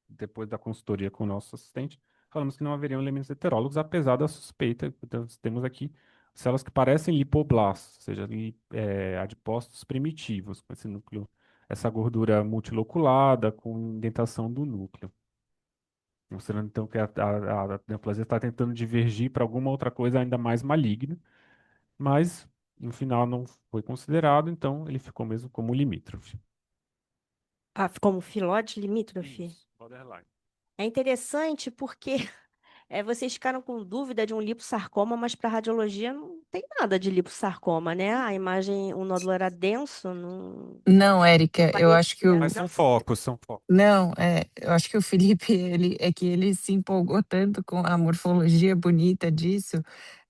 S1: depois da consultoria com o nosso assistente, falamos que não haveriam elementos heterólogos, apesar da suspeita. Então, nós temos aqui células que parecem lipoblastos, ou seja, adipócitos primitivos, com esse núcleo, essa gordura multiloculada, com indentação do núcleo. Mostrando, então, que a neoplasia está tentando divergir para alguma outra coisa ainda mais maligna, mas no final não foi considerado, então ele ficou mesmo como limítrofe.
S2: Ah, como filóide limítrofe.
S1: Isso, borderline.
S2: É interessante porque vocês ficaram com dúvida de um liposarcoma, mas para radiologia não tem nada de liposarcoma, né? A imagem, o nódulo era denso, não
S4: Não, Érica, eu acho que
S2: parecia.
S1: Mas são focos, são focos.
S4: não, eu acho que o Felipe, ele se empolgou tanto com a morfologia bonita disso,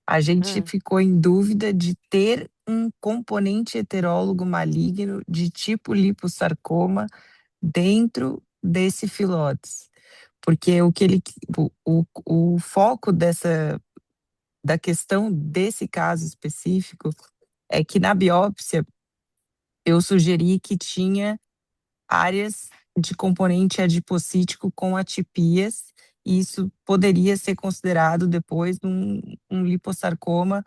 S4: a gente
S2: Ah,
S4: ficou em dúvida de ter um componente heterólogo maligno de tipo liposarcoma dentro desse Phyllodes. Porque o foco da questão desse caso específico é que na biópsia eu sugeri que tinha áreas de componente adipocítico com atipias, e isso poderia ser considerado depois um liposarcoma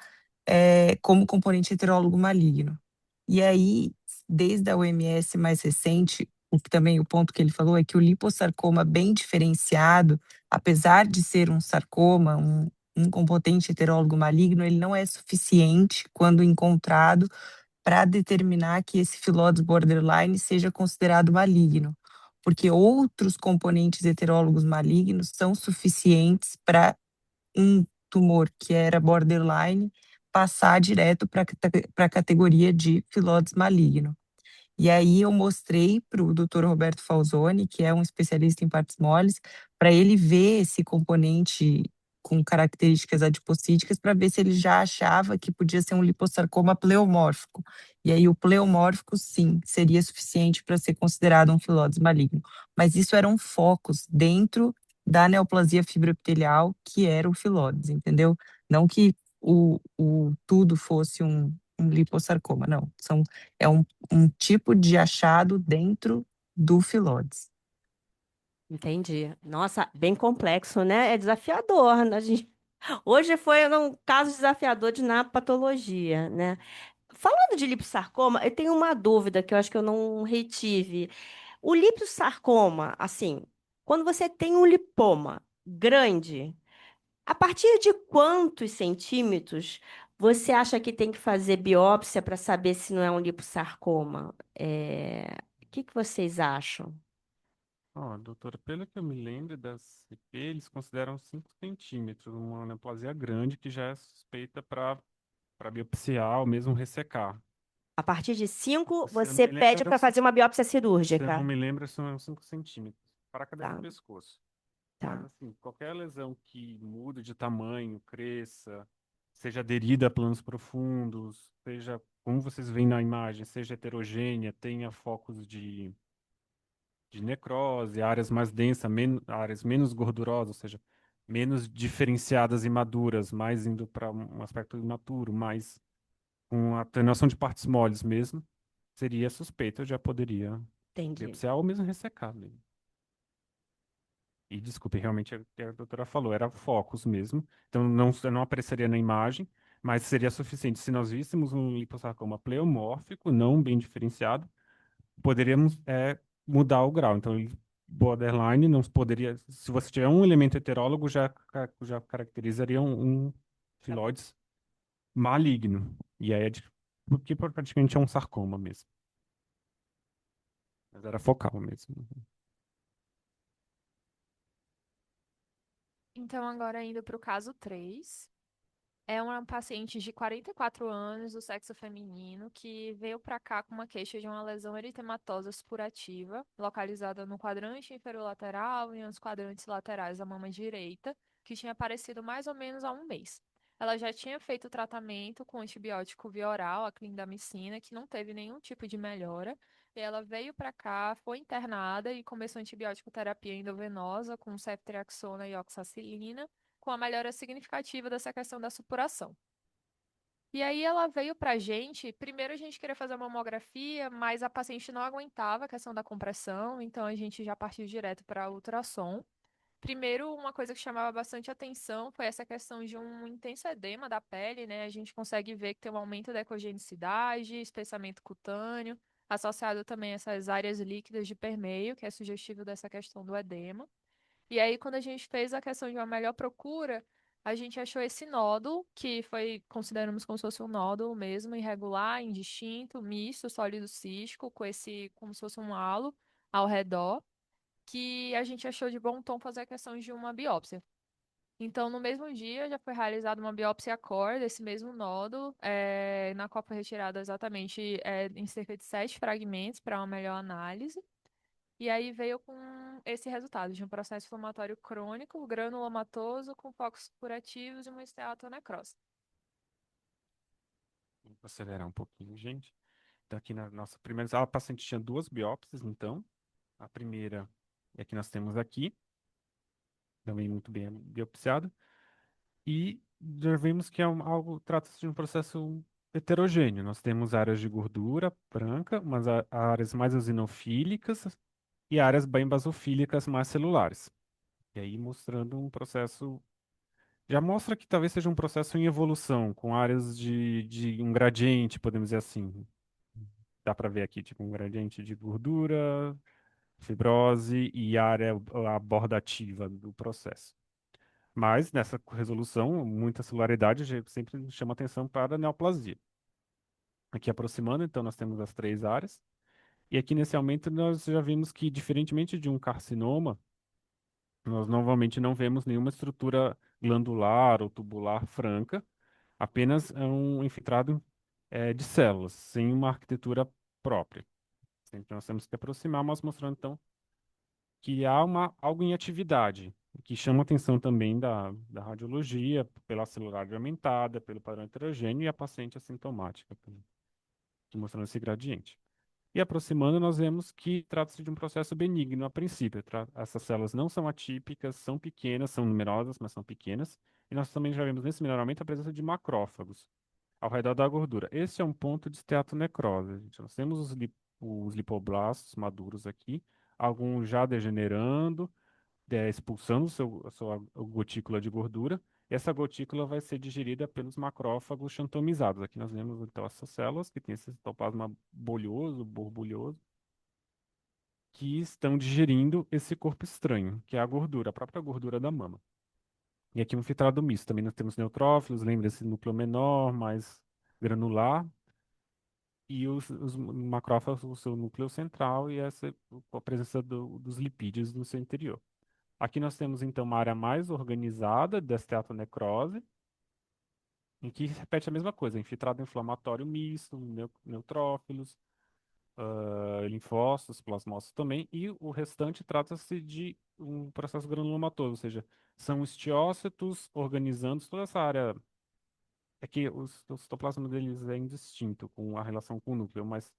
S4: como componente heterólogo maligno. E aí, desde a OMS mais recente, o ponto que ele falou é que o liposarcoma bem diferenciado, apesar de ser um sarcoma, um componente heterólogo maligno, ele não é suficiente quando encontrado para determinar que esse Phyllodes borderline seja considerado maligno, porque outros componentes heterólogos malignos são suficientes para um tumor que era borderline passar direto para a categoria de Phyllodes maligno. E aí eu mostrei para o Dr. Roberto Falzoni, que é um especialista em partes moles, para ele ver esse componente com características adipocíticas, para ver se ele já achava que podia ser um liposarcoma pleomórfico. E aí o pleomórfico, sim, seria suficiente para ser considerado um filódes maligno. Mas isso eram focos dentro da neoplasia fibroepitelial, que era o filódes, entendeu? Não que o tudo fosse um liposarcoma, não. É um tipo de achado dentro do Phyllodes.
S2: entendi. Nossa, bem complexo, né? É desafiador, né? Hoje foi um caso desafiador na patologia, né? Falando de liposarcoma, eu tenho uma dúvida que eu acho que eu não retive. O liposarcoma, assim, quando você tem um lipoma grande, a partir de quantos centímetros Você acha que tem que fazer biópsia para saber se não é um liposarcoma? O que que vocês acham?
S1: Ó, doutora, pelo que eu me lembro da CP, eles consideram 5 centímetros, uma neoplasia grande que já é suspeita para biopsiar ou mesmo ressecar.
S2: A partir de 5,
S1: Se eu não
S2: você
S1: me lembro,
S2: pede
S1: eram
S2: para fazer uma biópsia
S1: se eu não
S2: cirúrgica.
S1: me lembro, são 5 centímetros para a cabeça do
S2: Tá,
S1: pescoço. Mas,
S2: tá.
S1: assim, qualquer lesão que mude de tamanho, cresça, seja aderida a planos profundos, seja, como vocês veem na imagem, seja heterogênea, tenha focos de necrose, áreas mais densas, áreas menos gordurosas, ou seja, menos diferenciadas e maduras, mais indo para um aspecto imaturo, mais com atenuação de partes moles mesmo, seria suspeito, eu já poderia
S2: Entendi.
S1: biopsiar ou mesmo ressecar mesmo. E desculpe, realmente o que a doutora falou, era focos mesmo. Então não apareceria na imagem, mas seria suficiente. Se nós víssemos um liposarcoma pleomórfico, não bem diferenciado, poderíamos mudar o grau. Então, borderline não poderia. Se você tiver um elemento heterólogo, já caracterizaria um
S2: Tá bom.
S1: filoides maligno. E aí porque praticamente é um sarcoma mesmo. Mas era focal mesmo.
S3: Então, agora indo para o caso 3. É uma paciente de 44 anos, do sexo feminino, que veio para cá com uma queixa de uma lesão eritematosa supurativa, localizada no quadrante inferior lateral e nos quadrantes laterais da mama direita, que tinha aparecido mais ou menos há um mês. Ela já tinha feito tratamento com antibiótico via oral, a clindamicina, que não teve nenhum tipo de melhora. E ela veio para cá, foi internada e começou antibiótico terapia endovenosa com ceftriaxona e oxacilina com a melhora significativa dessa questão da supuração. E aí ela veio pra gente, primeiro a gente queria fazer uma mamografia, mas a paciente não aguentava a questão da compressão, então a gente já partiu direto para ultrassom. Primeiro, uma coisa que chamava bastante atenção foi essa questão de um intenso edema da pele, né? A gente consegue ver que tem um aumento da ecogenicidade, espessamento cutâneo, associado também a essas áreas líquidas de permeio, que é sugestivo dessa questão do edema. E aí, quando a gente fez a questão de uma melhor procura, a gente achou esse nódulo, que foi, consideramos como se fosse um nódulo mesmo, irregular, indistinto, misto, sólido cístico, com esse, como se fosse um halo ao redor, que a gente achou de bom tom fazer a questão de uma biópsia. Então, no mesmo dia, já foi realizada uma biópsia core desse mesmo nódulo, na qual foi retirada exatamente em cerca de 7 fragmentos para uma melhor análise. E aí veio com esse resultado de um processo inflamatório crônico, granulomatoso, com focos curativos e uma esteatonecrose.
S1: Vou acelerar um pouquinho, gente. Então, aqui na nossa primeira. A paciente tinha duas biópsias, então. A primeira é a que nós temos aqui, também muito bem biopsiada. E já vimos que algo trata-se de um processo heterogêneo. Nós temos áreas de gordura branca, mas áreas mais eosinofílicas e áreas bem basofílicas mais celulares. E aí mostrando um processo. Já mostra que talvez seja um processo em evolução, com áreas de um gradiente, podemos dizer assim. Dá para ver aqui, tipo, um gradiente de gordura, fibrose e área, a borda ativa do processo. Mas nessa resolução, muita celularidade sempre chama atenção para a neoplasia. Aqui aproximando, então, nós temos as três áreas. E aqui nesse aumento, nós já vimos que, diferentemente de um carcinoma, nós normalmente não vemos nenhuma estrutura glandular ou tubular franca, apenas um infiltrado de células, sem uma arquitetura própria. Sempre nós temos que aproximar, mas mostrando, então, que há algo em atividade, que chama a atenção também da radiologia, pela celularidade aumentada, pelo padrão heterogêneo e a paciente assintomática, que mostrando esse gradiente. E aproximando, nós vemos que trata-se de um processo benigno a princípio. Essas células não são atípicas, são pequenas, são numerosas, mas são pequenas. E nós também já vemos nesse melhoramento a presença de macrófagos ao redor da gordura. Esse é um ponto de esteatonecrose, gente. Nós temos os lipoblastos maduros aqui, alguns já degenerando, expulsando a sua gotícula de gordura. Essa gotícula vai ser digerida pelos macrófagos xantomizados. Aqui nós vemos então essas células que têm esse citoplasma bolhoso, borbulhoso, que estão digerindo esse corpo estranho, que é a gordura, a própria gordura da mama. E aqui um filtrado misto. Também nós temos neutrófilos, lembra esse núcleo menor, mais granular, e os macrófagos, o seu núcleo central e a presença dos lipídios no seu interior. Aqui nós temos então uma área mais organizada da esteatonecrose, em que repete a mesma coisa, infiltrado inflamatório misto, neutrófilos, linfócitos, plasmócitos também, e o restante trata-se de um processo granulomatoso, ou seja, são estiócitos organizando toda essa área. É que o citoplasma deles é indistinto com a relação com o núcleo, mas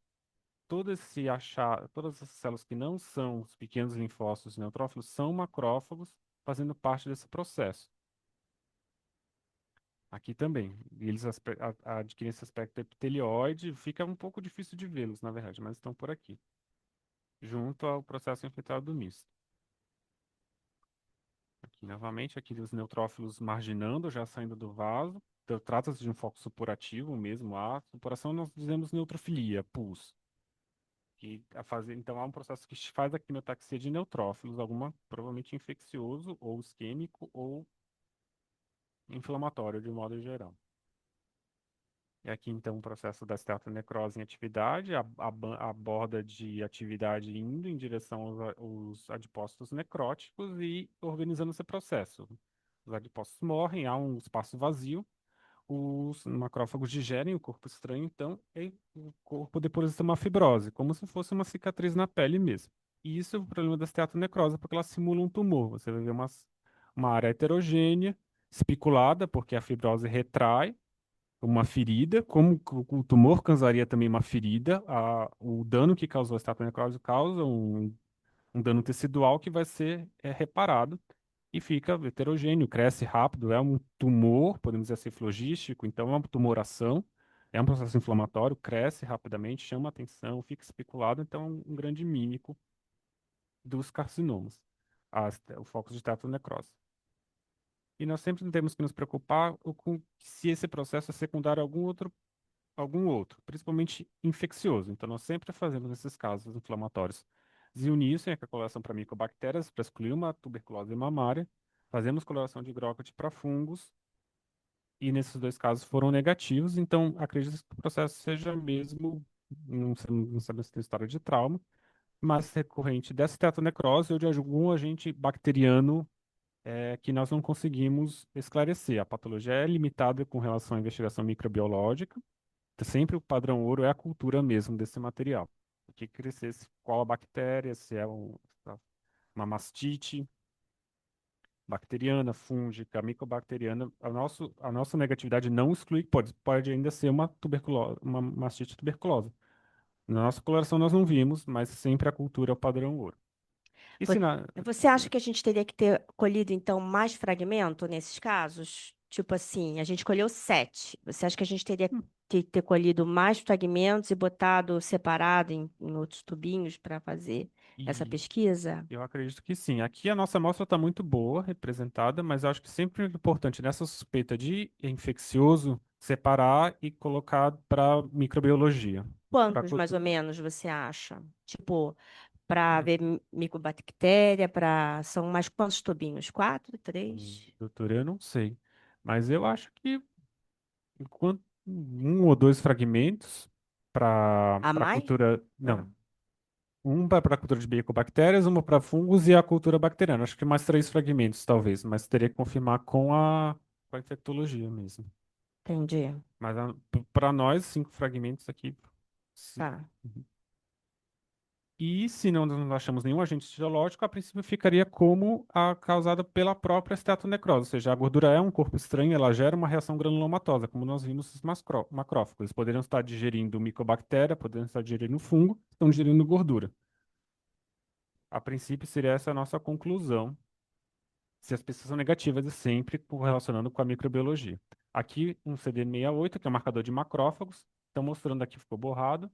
S1: todas as células que não são os pequenos linfócitos e neutrófilos são macrófagos fazendo parte desse processo. Aqui também. E eles adquirem esse aspecto epitelioide, fica um pouco difícil de vê-los, na verdade, mas estão por aqui, junto ao processo infiltrado misto. Aqui novamente, aqui os neutrófilos marginando, já saindo do vaso. Então, trata-se de um foco supurativo mesmo. A supuração nós dizemos neutrofilia, pus. Então, há um processo que faz a quimiotaxia de neutrófilos, provavelmente infeccioso, ou isquêmico, ou inflamatório, de modo geral. E aqui, então, o processo da esteatonecrose em atividade, a borda de atividade indo em direção aos adipócitos necróticos e organizando esse processo. Os adipócitos morrem, há um espaço vazio, os macrófagos digerem o corpo estranho, então, e o corpo deposita uma fibrose, como se fosse uma cicatriz na pele mesmo. E isso é o problema da esteatonecrose, porque ela simula um tumor. Você vai ver uma área heterogênea, especulada, porque a fibrose retrai uma ferida, como o tumor causaria também uma ferida, o dano que causou a esteatonecrose causa um dano tecidual que vai ser reparado e fica heterogêneo, cresce rápido, é um tumor, podemos dizer assim, flogístico, então é uma tumoração, é um processo inflamatório, cresce rapidamente, chama atenção, fica especulado, então é um grande mímico dos carcinomas, o foco de esteatonecrose. E nós sempre temos que nos preocupar com se esse processo é secundário a algum outro, principalmente infeccioso. Então, nós sempre fazemos nesses casos inflamatórios Zilnissen, que é a coloração para micobactérias, para excluir uma tuberculose mamária. Fazemos coloração de Grocket para fungos, e nesses dois casos foram negativos. Então, acredito que o processo seja mesmo, não sabemos se tem história de trauma, mas recorrente dessa tetanecrose ou de algum agente bacteriano que nós não conseguimos esclarecer. A patologia é limitada com relação à investigação microbiológica. Sempre o padrão ouro é a cultura mesmo desse material. O que crescesse, qual a bactéria, se é uma mastite bacteriana, fúngica, micobacteriana. A nossa negatividade não exclui, pode ainda ser uma tuberculose, uma mastite tuberculosa. Na nossa coloração nós não vimos, mas sempre a cultura é o padrão ouro. E
S2: Vo-
S1: se na,
S2: Você acha que a gente teria que ter colhido, então, mais fragmento nesses casos? Tipo assim, a gente colheu 7. Você acha que a gente teria que ter colhido mais fragmentos e botado separado em outros tubinhos para fazer essa
S1: e
S2: pesquisa?
S1: eu acredito que sim. Aqui a nossa amostra está muito boa, representada, mas eu acho que sempre é importante nessa suspeita de infeccioso separar e colocar para microbiologia. Para
S2: Quantos, mais ou menos, você acha? Tipo, para ver micobactéria, são mais quantos tubinhos? 4, 3?
S1: doutora, eu não sei. Mas eu acho que enquanto um ou dois fragmentos
S2: A
S1: para
S2: mais?
S1: cultura.
S2: Ah,
S1: Não. Um para a cultura de bicobactérias, uma para fungos e a cultura bacteriana. Acho que mais três fragmentos, talvez, mas teria que confirmar com a infectologia mesmo.
S2: entendi.
S1: Mas para nós, 5 fragmentos aqui. se-
S2: Tá.
S1: E se não achamos nenhum agente etiológico, a princípio ficaria como a causada pela própria esteatonecrose, ou seja, a gordura é um corpo estranho, ela gera uma reação granulomatosa, como nós vimos nos macrófagos. Eles poderiam estar digerindo micobactéria, poderiam estar digerindo fungo, estão digerindo gordura. A princípio seria essa a nossa conclusão, se as pesquisas são negativas e sempre correlacionando com a microbiologia. Aqui um CD68, que é um marcador de macrófagos, estão mostrando aqui, ficou borrado,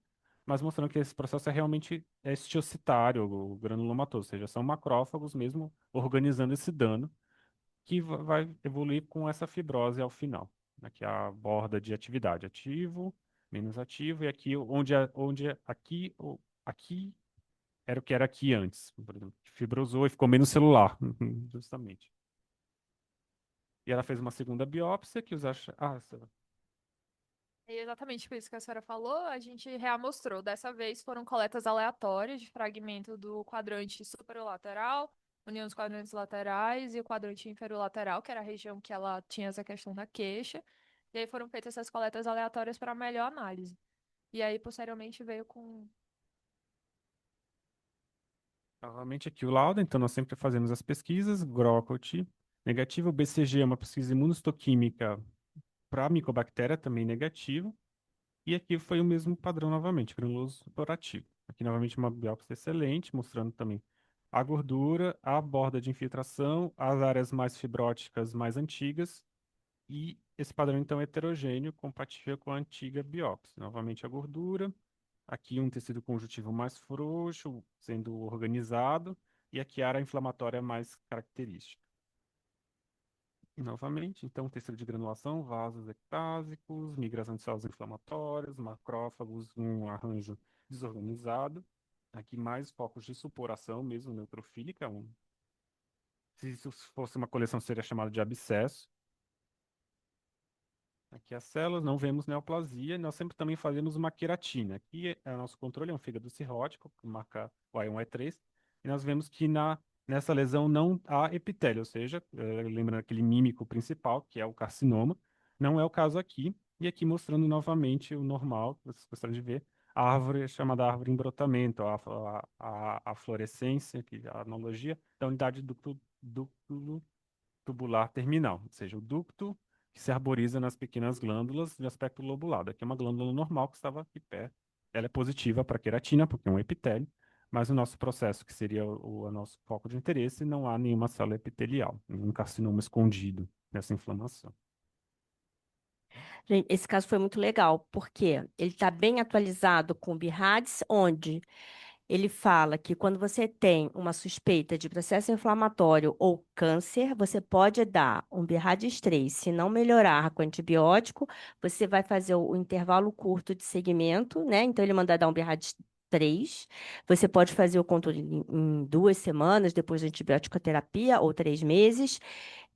S1: mas mostrando que esse processo é realmente estiocitário, o granulomatoso, ou seja, são macrófagos mesmo organizando esse dano, que vai evoluir com essa fibrose ao final. Aqui é a borda de atividade, ativo, menos ativo, e aqui aqui era o que era aqui antes, por exemplo, fibrosou e ficou menos celular, justamente. E ela fez uma segunda biópsia que os acha... Ah,
S3: E exatamente por isso que a senhora falou, a gente reamostrou. Dessa vez foram coletas aleatórias de fragmento do quadrante superolateral, união dos quadrantes laterais e o quadrante inferolateral, que era a região que ela tinha essa questão da queixa. E aí foram feitas essas coletas aleatórias para melhor análise. E aí, posteriormente, veio com.
S1: novamente aqui o laudo, então nós sempre fazemos as pesquisas, Grocott negativo, BCG é uma pesquisa imunohistoquímica para micobactéria, também negativo, e aqui foi o mesmo padrão novamente, granuloso suporativo. Aqui novamente uma biópsia excelente, mostrando também a gordura, a borda de infiltração, as áreas mais fibróticas mais antigas, e esse padrão então é heterogêneo, compatível com a antiga biópsia. Novamente a gordura, aqui um tecido conjuntivo mais frouxo, sendo organizado, e aqui a área inflamatória mais característica. E, novamente, então, tecido de granulação, vasos ectásicos, migração de células inflamatórias, macrófagos, um arranjo desorganizado. Aqui mais focos de supuração mesmo, neutrofílica. Se isso fosse uma coleção, seria chamado de abscesso. Aqui as células, não vemos neoplasia, nós sempre também fazemos uma queratina. Aqui é o nosso controle, é um fígado cirrótico, que marca o E1 e 3, e nós vemos que nessa lesão não há epitélio, ou seja, lembrando aquele mímico principal, que é o carcinoma, não é o caso aqui, e aqui mostrando novamente o normal, que vocês gostaram de ver, a árvore chamada árvore em brotamento, a fluorescência, que é a analogia da unidade ducto tubular terminal, ou seja, o ducto que se arboriza nas pequenas glândulas de aspecto lobulado. Aqui é uma glândula normal que estava aqui perto. Ela é positiva para queratina, porque é um epitélio, mas o nosso processo, que seria o nosso foco de interesse, não há nenhuma célula epitelial, nenhum carcinoma escondido nessa inflamação.
S2: Gente, esse caso foi muito legal, porque ele está bem atualizado com o BIRADS, onde ele fala que quando você tem uma suspeita de processo inflamatório ou câncer, você pode dar um BIRADS 3. Se não melhorar com antibiótico, você vai fazer o intervalo curto de segmento, né? Então, ele manda dar um BIRADS 3. Você pode fazer o controle em 2 semanas, depois da antibiótico terapia, ou 3 meses.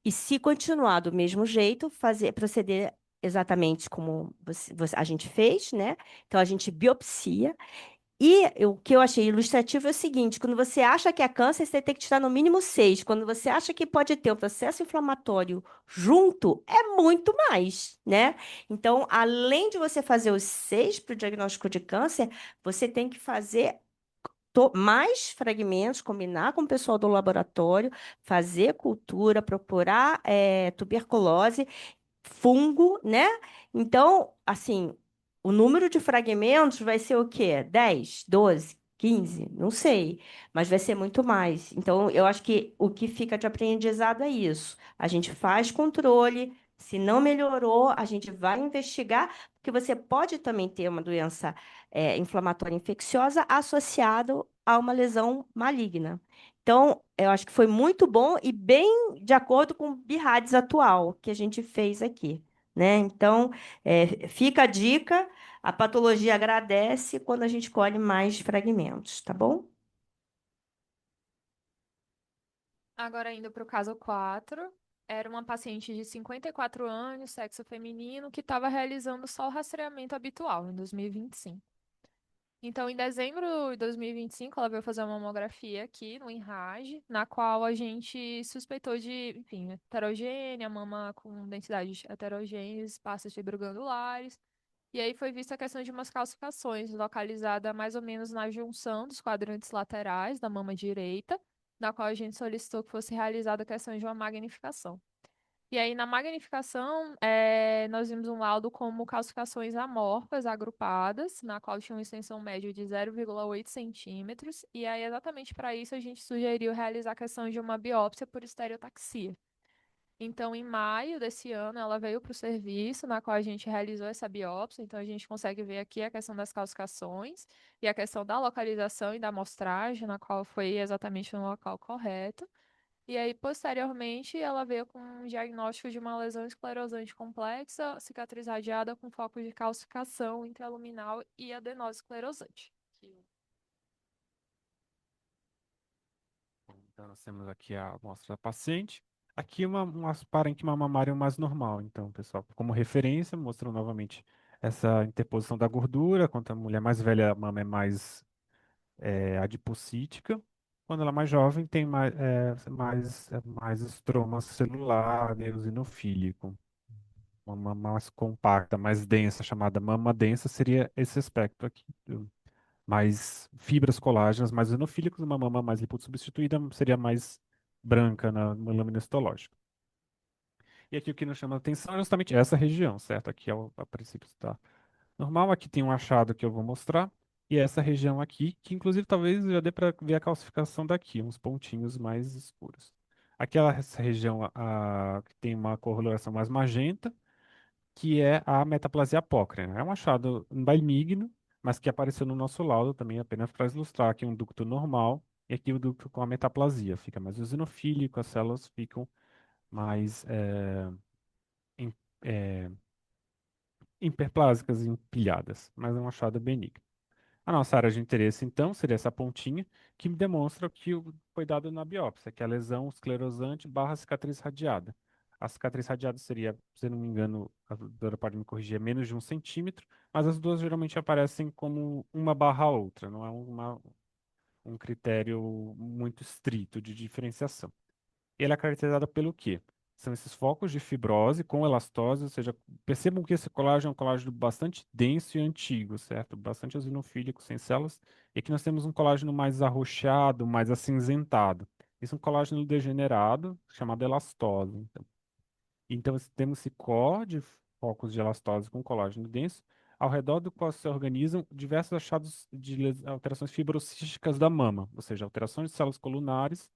S2: E se continuar do mesmo jeito, proceder exatamente como a gente fez, né? Então, a gente biopsia. E o que eu achei ilustrativo é o seguinte: quando você acha que é câncer, você tem que tirar no mínimo 6. Quando você acha que pode ter um processo inflamatório junto, é muito mais, né? Então, além de você fazer os 6 para o diagnóstico de câncer, você tem que fazer mais fragmentos, combinar com o pessoal do laboratório, fazer cultura, procurar tuberculose, fungo, né? Então, assim, o número de fragmentos vai ser o quê? 10, 12, 15? Não sei, mas vai ser muito mais. Então, eu acho que o que fica de aprendizado é isso. A gente faz controle, se não melhorou, a gente vai investigar, porque você pode também ter uma doença inflamatória infecciosa associada a uma lesão maligna. Então, eu acho que foi muito bom e bem de acordo com o BIRADS atual que a gente fez aqui, né? Então, fica a dica, a patologia agradece quando a gente colhe mais fragmentos, tá bom?
S3: Agora, indo para o caso 4, era uma paciente de 54 anos, sexo feminino, que estava realizando só o rastreamento habitual em 2025. Então, em dezembro de 2025, ela veio fazer uma mamografia aqui no INRAGE, na qual a gente suspeitou de, enfim, heterogênea, mama com densidades heterogêneas, espaços fibroglandulares. E aí foi vista a questão de umas calcificações, localizada mais ou menos na junção dos quadrantes laterais da mama direita, na qual a gente solicitou que fosse realizada a questão de uma magnificação. E aí, na magnificação, nós vimos um laudo como calcificações amorfas agrupadas, na qual tinha uma extensão média de 0,8 centímetros. E aí, exatamente para isso, a gente sugeriu realizar a questão de uma biópsia por estereotaxia. Então, em maio desse ano, ela veio para o serviço, na qual a gente realizou essa biópsia. Então, a gente consegue ver aqui a questão das calcificações e a questão da localização e da amostragem, na qual foi exatamente no local correto. E aí, posteriormente, ela veio com um diagnóstico de uma lesão esclerosante complexa, cicatriz radiada com foco de calcificação intraluminal e adenose esclerosante.
S1: Então, nós temos aqui a amostra da paciente. Aqui um parênquima mamário mais normal, então, pessoal, como referência, mostrando novamente essa interposição da gordura. Quanto a mulher mais velha, a mama é mais adipocítica. Quando ela é mais jovem, tem mais estroma celular, eosinofílico. Uma mama mais compacta, mais densa, chamada mama densa, seria esse aspecto aqui. Mais fibras colágenas, mais eosinofílicos, uma mama mais lipossubstituída seria mais branca na lâmina histológica. E aqui o que nos chama a atenção é justamente essa região, certo? Aqui é a princípio está normal, aqui tem um achado que eu vou mostrar, e essa região aqui, que inclusive talvez já dê para ver a calcificação daqui, uns pontinhos mais escuros. Aquela essa região que tem uma coloração mais magenta, que é a metaplasia apócrina. É um achado benigno, mas que apareceu no nosso laudo também apenas para ilustrar aqui um ducto normal e aqui o ducto com a metaplasia. Fica mais eosinofílico, as células ficam mais em- é, hiperplásicas e empilhadas, mas é um achado benigno. A nossa área de interesse, então, seria essa pontinha, que me demonstra que foi dado na biópsia, que é a lesão esclerosante barra cicatriz radiada. A cicatriz radiada seria, se não me engano, a doutora pode me corrigir, é menos de 1 centímetro, mas as duas geralmente aparecem como uma barra a outra, não é um critério muito estrito de diferenciação. E ela é caracterizada pelo quê? São esses focos de fibrose com elastose, ou seja, percebam que esse colágeno é um colágeno bastante denso e antigo, certo? Bastante eosinofílico, sem células. E aqui nós temos um colágeno mais arroxeado, mais acinzentado. Isso é um colágeno degenerado, chamado elastose. Então temos esse core de focos de elastose com colágeno denso, ao redor do qual se organizam diversos achados de alterações fibrocísticas da mama, ou seja, alterações de células colunares,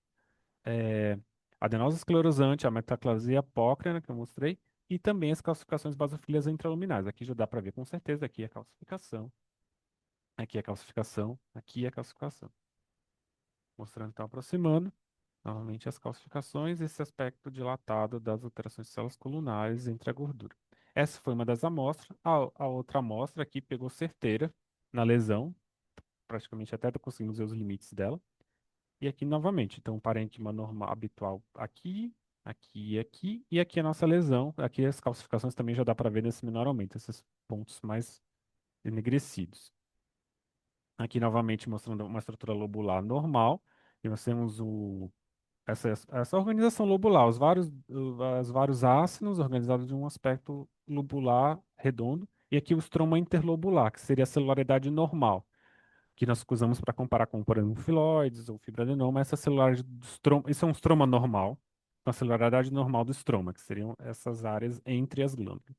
S1: é, adenose esclerosante, a metaclasia apócrina, que eu mostrei, e também as calcificações basofílicas intraluminais. Aqui já dá para ver com certeza, aqui é calcificação, aqui é calcificação, aqui é calcificação. Mostrando então, aproximando, novamente as calcificações, esse aspecto dilatado das alterações de células colunares entre a gordura. Essa foi uma das amostras. A outra amostra aqui pegou certeira na lesão, praticamente até conseguimos ver os limites dela. E aqui novamente, então, o parênquima normal habitual aqui, aqui e aqui, e aqui a nossa lesão. Aqui as calcificações também já dá para ver nesse menor aumento, esses pontos mais enegrecidos. Aqui novamente mostrando uma estrutura lobular normal, e nós temos essa organização lobular, os vários ácinos organizados de um aspecto lobular redondo, e aqui o estroma interlobular, que seria a celularidade normal que nós usamos para comparar com, por exemplo, filoides ou fibroadenoma, essa celularidade do estroma, isso é um estroma normal, a celularidade normal do estroma, que seriam essas áreas entre as glândulas.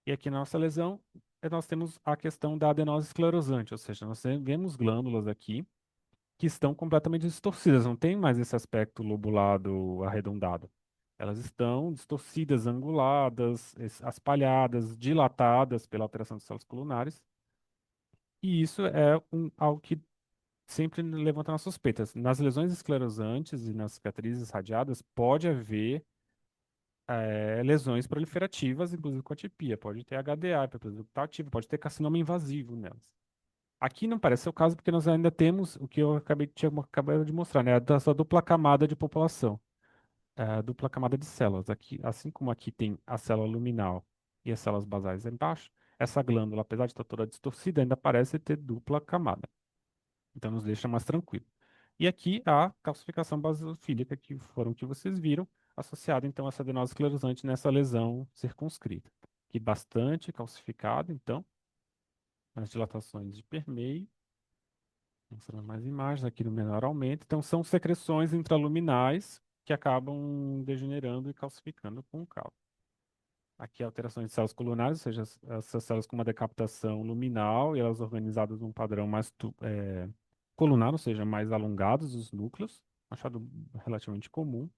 S1: E aqui na nossa lesão, nós temos a questão da adenose esclerosante, ou seja, nós vemos glândulas aqui que estão completamente distorcidas, não tem mais esse aspecto lobulado arredondado. Elas estão distorcidas, anguladas, espalhadas, dilatadas pela alteração de células colunares, e isso é algo que sempre levanta nas suspeitas. Nas lesões esclerosantes e nas cicatrizes radiadas, pode haver lesões proliferativas, inclusive com atipia. Pode ter HDA, hiperplasia ductal, pode ter carcinoma invasivo nelas. Aqui não parece ser o caso porque nós ainda temos o que eu acabei de mostrar, né? Essa dupla camada de população, a dupla camada de células. Aqui, assim como aqui tem a célula luminal e as células basais embaixo, essa glândula, apesar de estar toda distorcida, ainda parece ter dupla camada. Então nos deixa mais tranquilo. E aqui a calcificação basofílica, que foram que vocês viram, associada então a essa adenose esclerosante nessa lesão circunscrita. Que bastante calcificado, então, nas dilatações de permeio. Mostrando mais imagens aqui no menor aumento. Então, são secreções intraluminais que acabam degenerando e calcificando com o cálcio. Aqui, alterações de células colunares, ou seja, essas células com uma decapitação luminal e elas organizadas num padrão mais colunar, ou seja, mais alongados os núcleos, achado relativamente comum.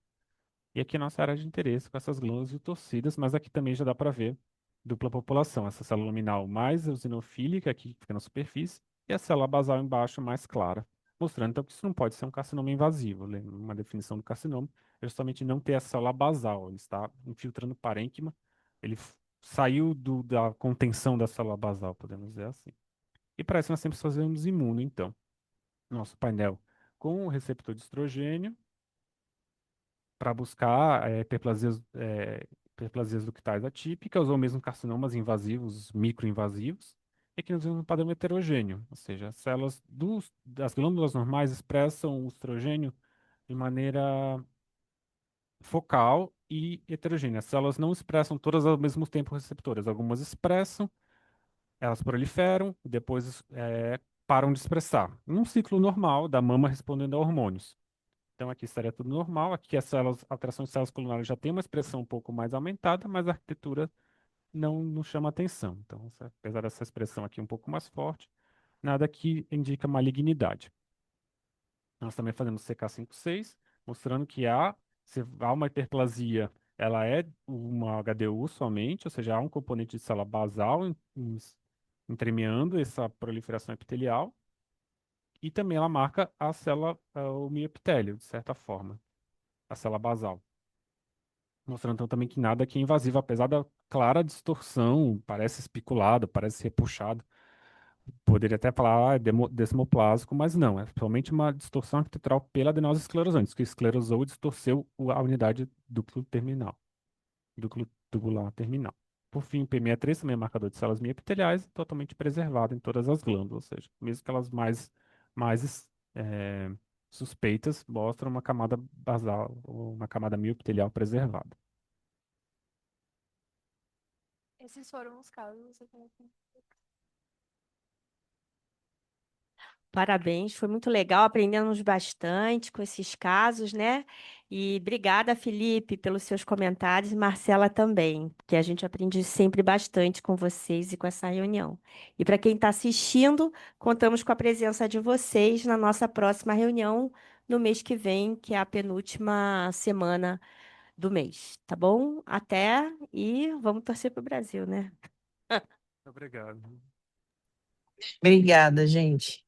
S1: E aqui a nossa área de interesse com essas glândulas torcidas, mas aqui também já dá para ver dupla população. Essa célula luminal mais eosinofílica, aqui que fica na superfície, e a célula basal embaixo mais clara, mostrando então que isso não pode ser um carcinoma invasivo. Uma definição do carcinoma é justamente não ter a célula basal, ele está infiltrando o parênquima, ele saiu da contenção da célula basal, podemos dizer assim. E para isso nós sempre fazemos imuno, então. Nosso painel com o receptor de estrogênio, para buscar hiperplasias ductais atípicas ou mesmo carcinomas invasivos, microinvasivos, e que nos vemos um padrão heterogêneo, ou seja, as células das glândulas normais expressam o estrogênio de maneira focal e heterogênea. As células não expressam todas ao mesmo tempo receptoras, algumas expressam, elas proliferam e depois param de expressar. Num ciclo normal da mama respondendo a hormônios. Então aqui estaria tudo normal. Aqui a atração de células colunares já tem uma expressão um pouco mais aumentada, mas a arquitetura não chama atenção. Então, apesar dessa expressão aqui um pouco mais forte, nada que indica malignidade. Nós também fazemos CK5-6, mostrando que se há uma hiperplasia, ela é uma HDU somente, ou seja, há um componente de célula basal entremeando essa proliferação epitelial, e também ela marca a célula, o mioepitélio, de certa forma, a célula basal. Mostrando então também que nada aqui é invasivo, apesar da clara distorção, parece especulado, parece repuxado. Poderia até falar desmoplásico, mas não, é somente uma distorção arquitetural pela adenose esclerosante, que esclerosou e distorceu a unidade dúcleo terminal, dúcleo tubular terminal. Por fim, o P63 também é marcador de células miepiteliais, totalmente preservado em todas as glândulas, ou seja, mesmo que elas mais suspeitas, mostram uma camada basal, ou uma camada miopitelial preservada.
S3: Esses foram os casos.
S2: Parabéns, foi muito legal, aprendemos bastante com esses casos, né? E obrigada, Felipe, pelos seus comentários, e Marcela também, que a gente aprende sempre bastante com vocês e com essa reunião. E para quem está assistindo, contamos com a presença de vocês na nossa próxima reunião no mês que vem, que é a penúltima semana do mês, tá bom? Até e vamos torcer para o Brasil, né?
S1: Obrigado.
S4: Obrigada, gente.